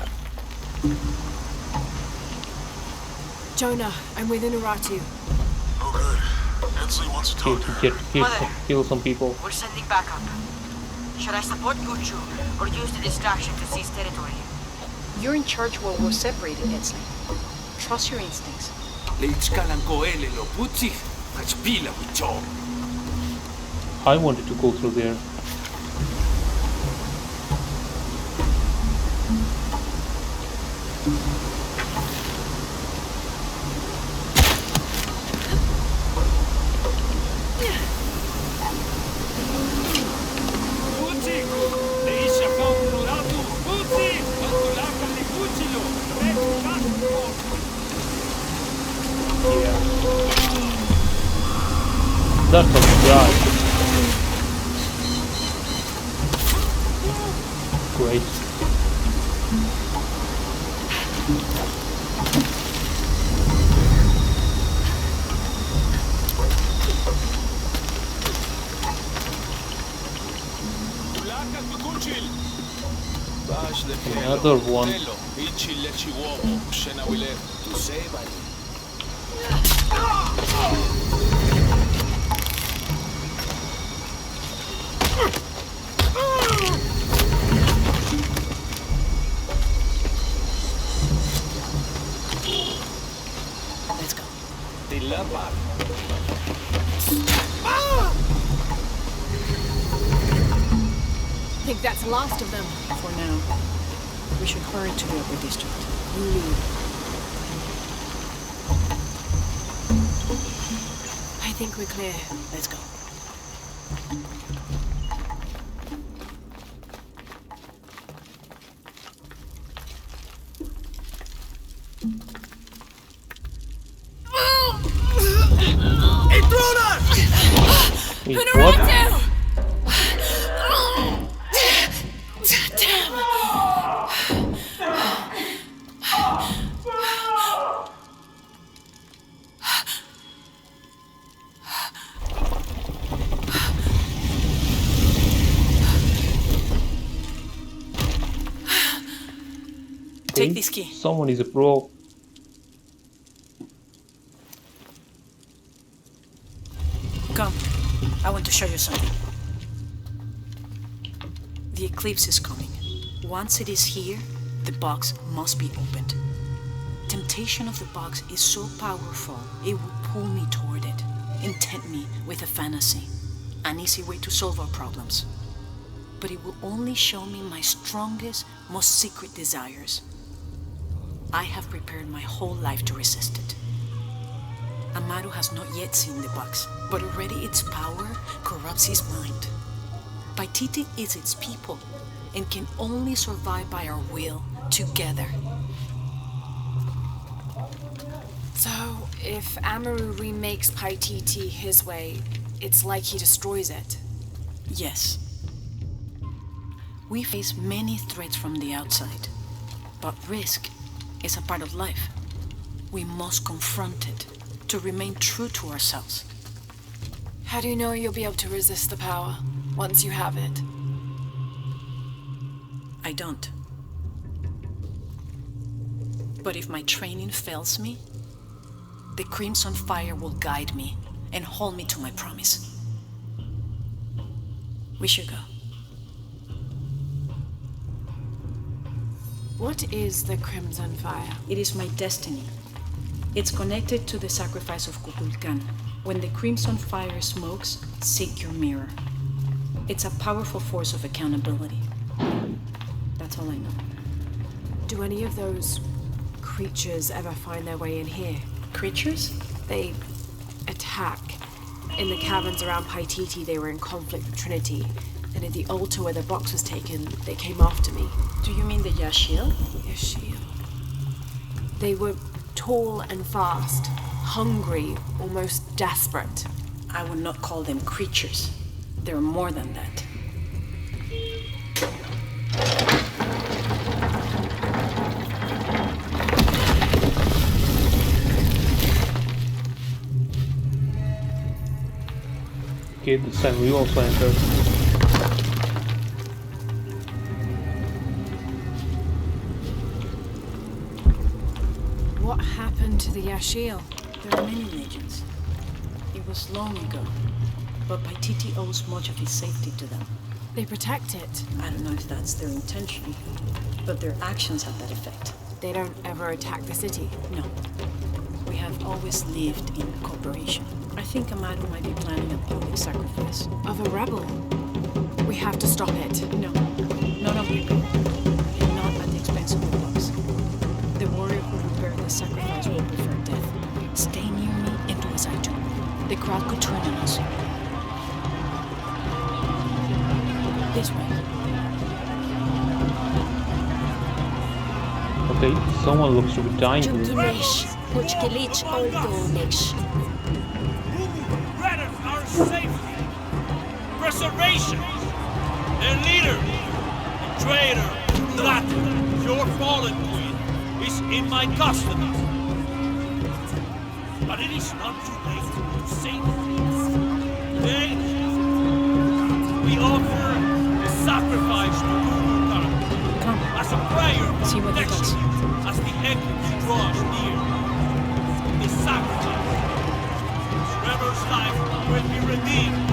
Jonah, I'm with Inaratu. Oh, good. Ensley wants to talk to her. Kill some people. We're sending backup. Should I support Uchu or use the distraction to seize territory? You're in charge while we're separated, Etzli. Trust your instincts. I wanted to go through there. That's a guy. Great. Another one. Let's go. Think that's the last of them. For now, we should hurry to the upper district. You lead. I think we're clear. Let's go. Wait, what? Take this key. Someone is a pro. Come. I want to show you something. The eclipse is coming. Once it is here, the box must be opened. Temptation of the box is so powerful, it will pull me toward it and tempt me with a fantasy, an easy way to solve our problems. But it will only show me my strongest, most secret desires. I have prepared my whole life to resist it. Amaru has not yet seen the box, but already its power corrupts his mind. Paititi is its people and can only survive by our will together. So, if Amaru remakes Paititi his way, it's like he destroys it. Yes. We face many threats from the outside, but risk is a part of life. We must confront it to remain true to ourselves. How do you know you'll be able to resist the power once you have it? I don't. But if my training fails me, The crimson fire will guide me and hold me to my promise. We should go. What is the Crimson Fire? It is my destiny. It's connected to the sacrifice of Kukulkan. When the crimson fire smokes, seek your mirror. It's a powerful force of accountability. That's all I know. Do any of those creatures ever find their way in here? Creatures? They attack. In the caverns around Paititi, they were in conflict with Trinity. And at the altar where the box was taken, they came after me. Do you mean the Yashiel? Yashiel. They were tall and fast, hungry, almost desperate. I would not call them creatures. They're more than that. Okay, this time we also enter. What happened to the Yashiel? There are many legends. It was long ago, but Paititi owes much of his safety to them. They protect it. I don't know if that's their intention, but their actions have that effect. They don't ever attack the city? No. We have always lived in cooperation. I think Amado might be planning a public sacrifice. Of a rebel? We have to stop it. No. Not of people. And not at the expense of the bugs. The warrior who prepared the sacrifice will prefer death. Stay near me and do as I do. The crowd could turn on us. This way. Okay, someone looks to be dying here. Our safety, preservation. Their leader, traitor, Latin, your fallen queen, is in my custody. But it is not too late to save her. Today, we offer a sacrifice to Kukulkan as a prayer See for what he protection does. as the eclipse draws near. The sacrifice. Trevor's life will be redeemed.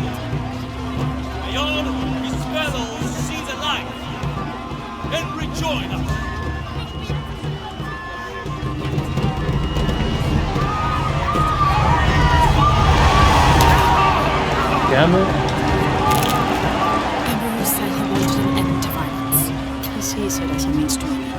May all his fellows see the light and rejoin us. Damn it. Emperor said he wanted an end to violence. He sees it as a means to an end.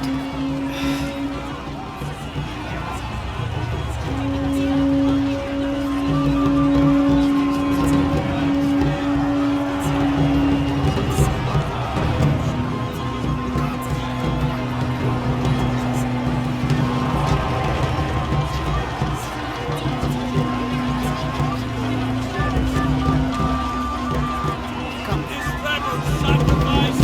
This Trevor's sacrifice.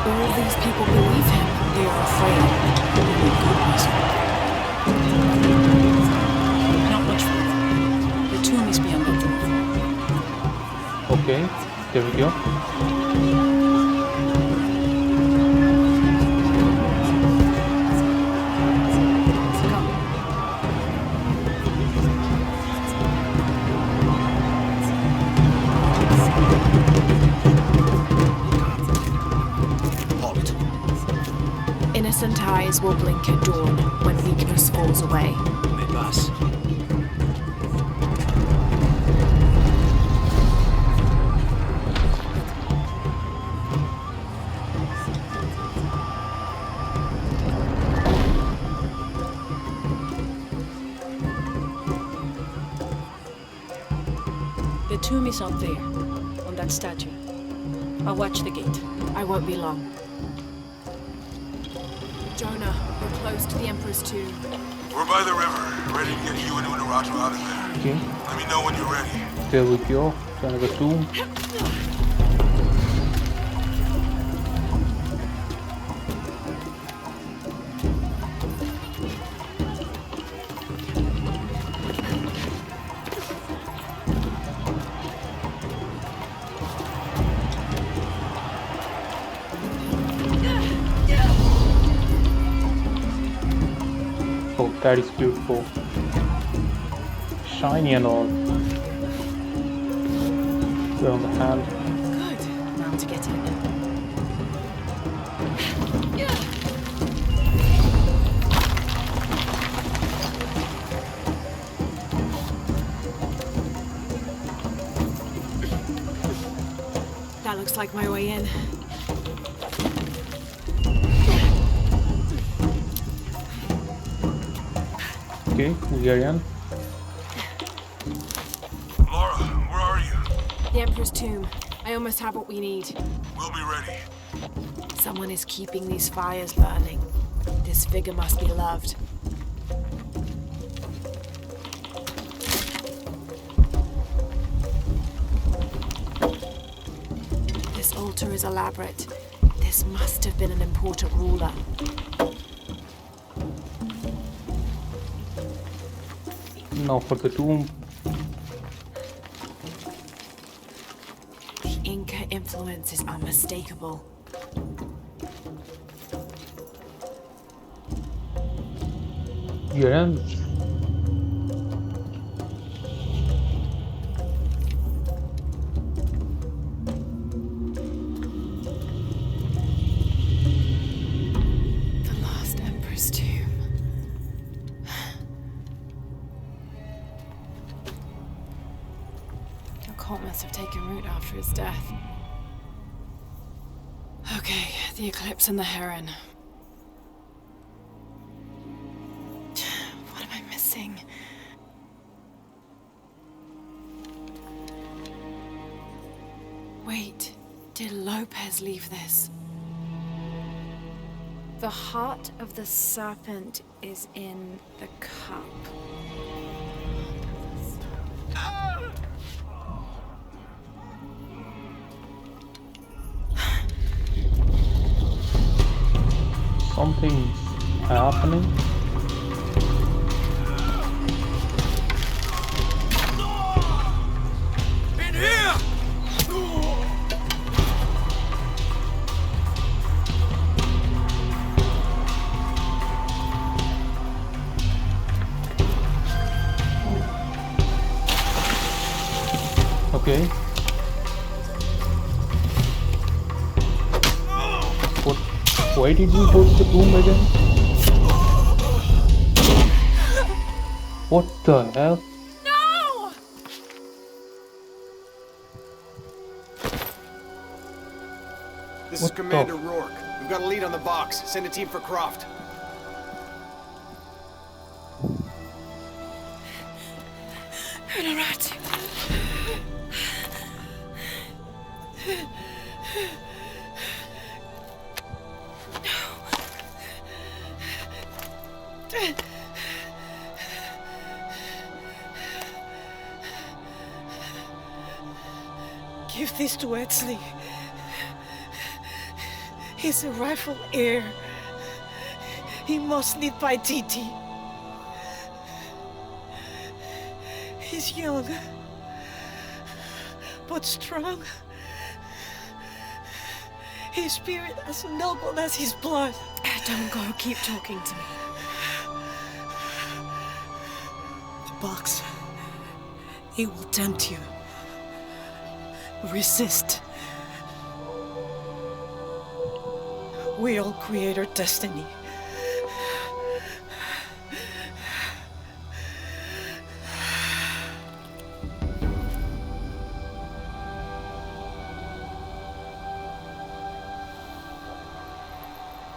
All these people believe him. They are afraid. Not much further. The tomb is beyond the door. Okay, there we go. Halt. Innocent eyes will blink at dawn when weakness falls away. Me pass. The tomb is up there, on that statue. I'll watch the gate. I won't be long. Jonah, we're close to the Emperor's tomb. We're by the river, ready to get you and Unarato out of there. Okay, Let me know when you're ready. there we go. Kind of a tomb. That is beautiful. Shiny and all. We're on the hand. Good. Now to get in. That looks like my way in. Okay, we are in. Laura, where are you? The Emperor's tomb. I almost have what we need. We'll be ready. Someone is keeping these fires burning. This figure must be loved. This altar is elaborate. This must have been an important ruler. Now for the tomb. The Inca influence is unmistakable. You're in. The last Emperor's tomb. The cult must have taken root after his death. Okay, the eclipse and the heron. What am I missing? Wait, did Lopez leave this? The heart of the serpent is in the cup. Something's happening. In here! Okay. What? Why did we go to the tomb again? What the hell? No! This What is Commander the- Rourke. We've got a lead on the box. Send a team for Croft. Honorat! Give this to Etzli. He's a rightful heir. He must lead Paititi. He's young, but strong. His spirit as noble as his blood. Don't go, keep talking to me. The box, it will tempt you. Resist. We all create our destiny.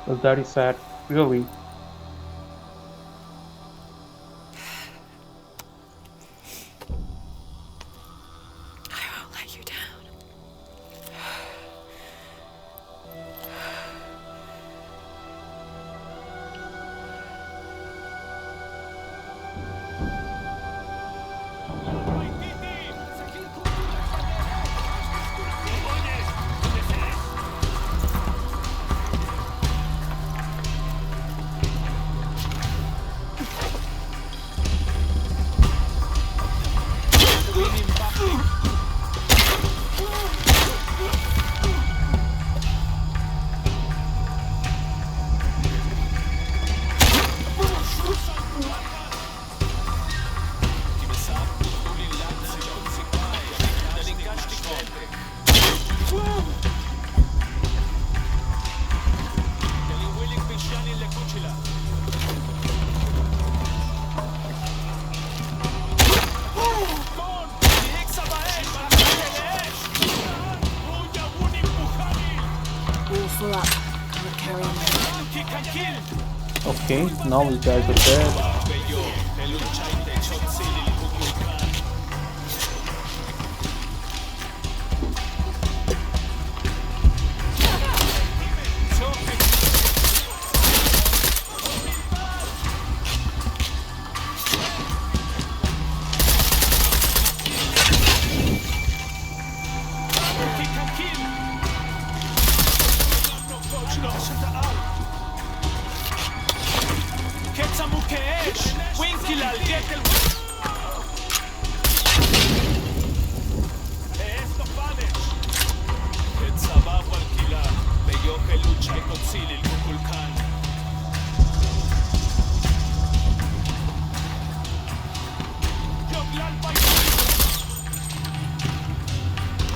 Well, that is sad, really. I won't let you down. full up. Can't carry anymore. Okay, now we guys are dead.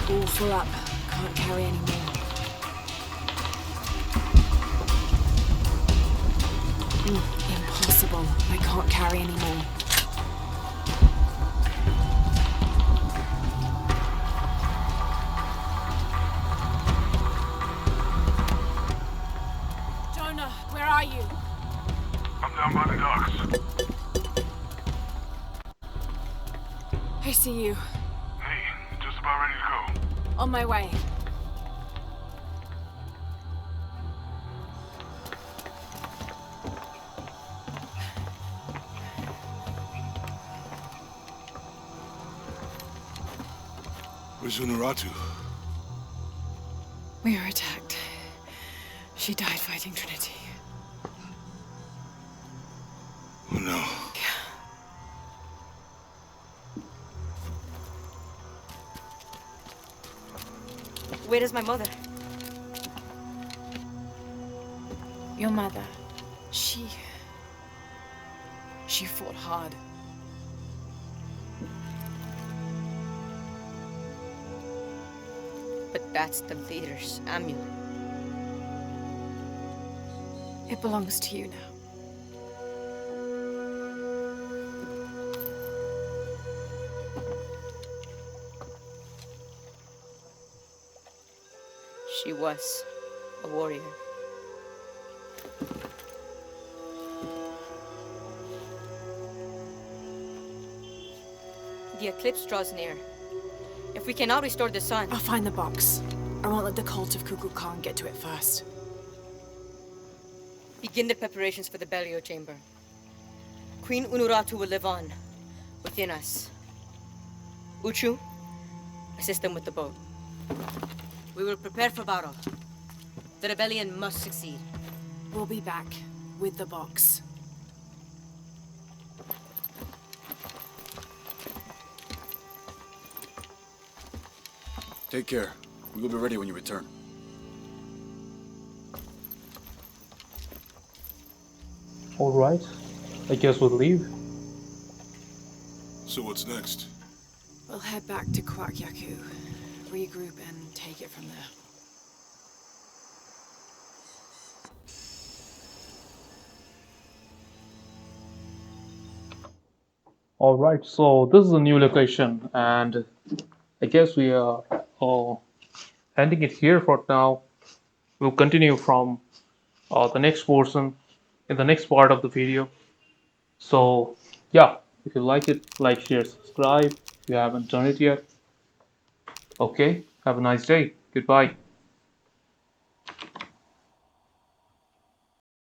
All full up. Can't carry anymore. Impossible. I can't carry anymore. Jonah, where are you? I'm down by the docks. I see you. Hey, just about ready to go. On my way. Where's Unuratu? We were attacked. She died fighting Trinity. Oh no. Where is my mother? Your mother. She fought hard. But that's the leader's amulet. It belongs to you now. She was a warrior. The eclipse draws near. If we cannot restore the sun... I'll find the box. I won't let the cult of Kukulkan get to it first. Begin the preparations for the burial chamber. Queen Unuratu will live on, within us. Uchu, assist them with the boat. We will prepare for battle. The rebellion must succeed. We'll be back with the box. Take care. We will be ready when you return. Alright, I guess we'll leave. So what's next? We'll head back to Kwakyaku, regroup and take it from there. Alright, so this is a new location and I guess we are ending it here for now. We'll continue from the next portion in the next part of the video. So yeah, if you like it, like, share, subscribe if you haven't done it yet. Okay, have a nice day. Goodbye.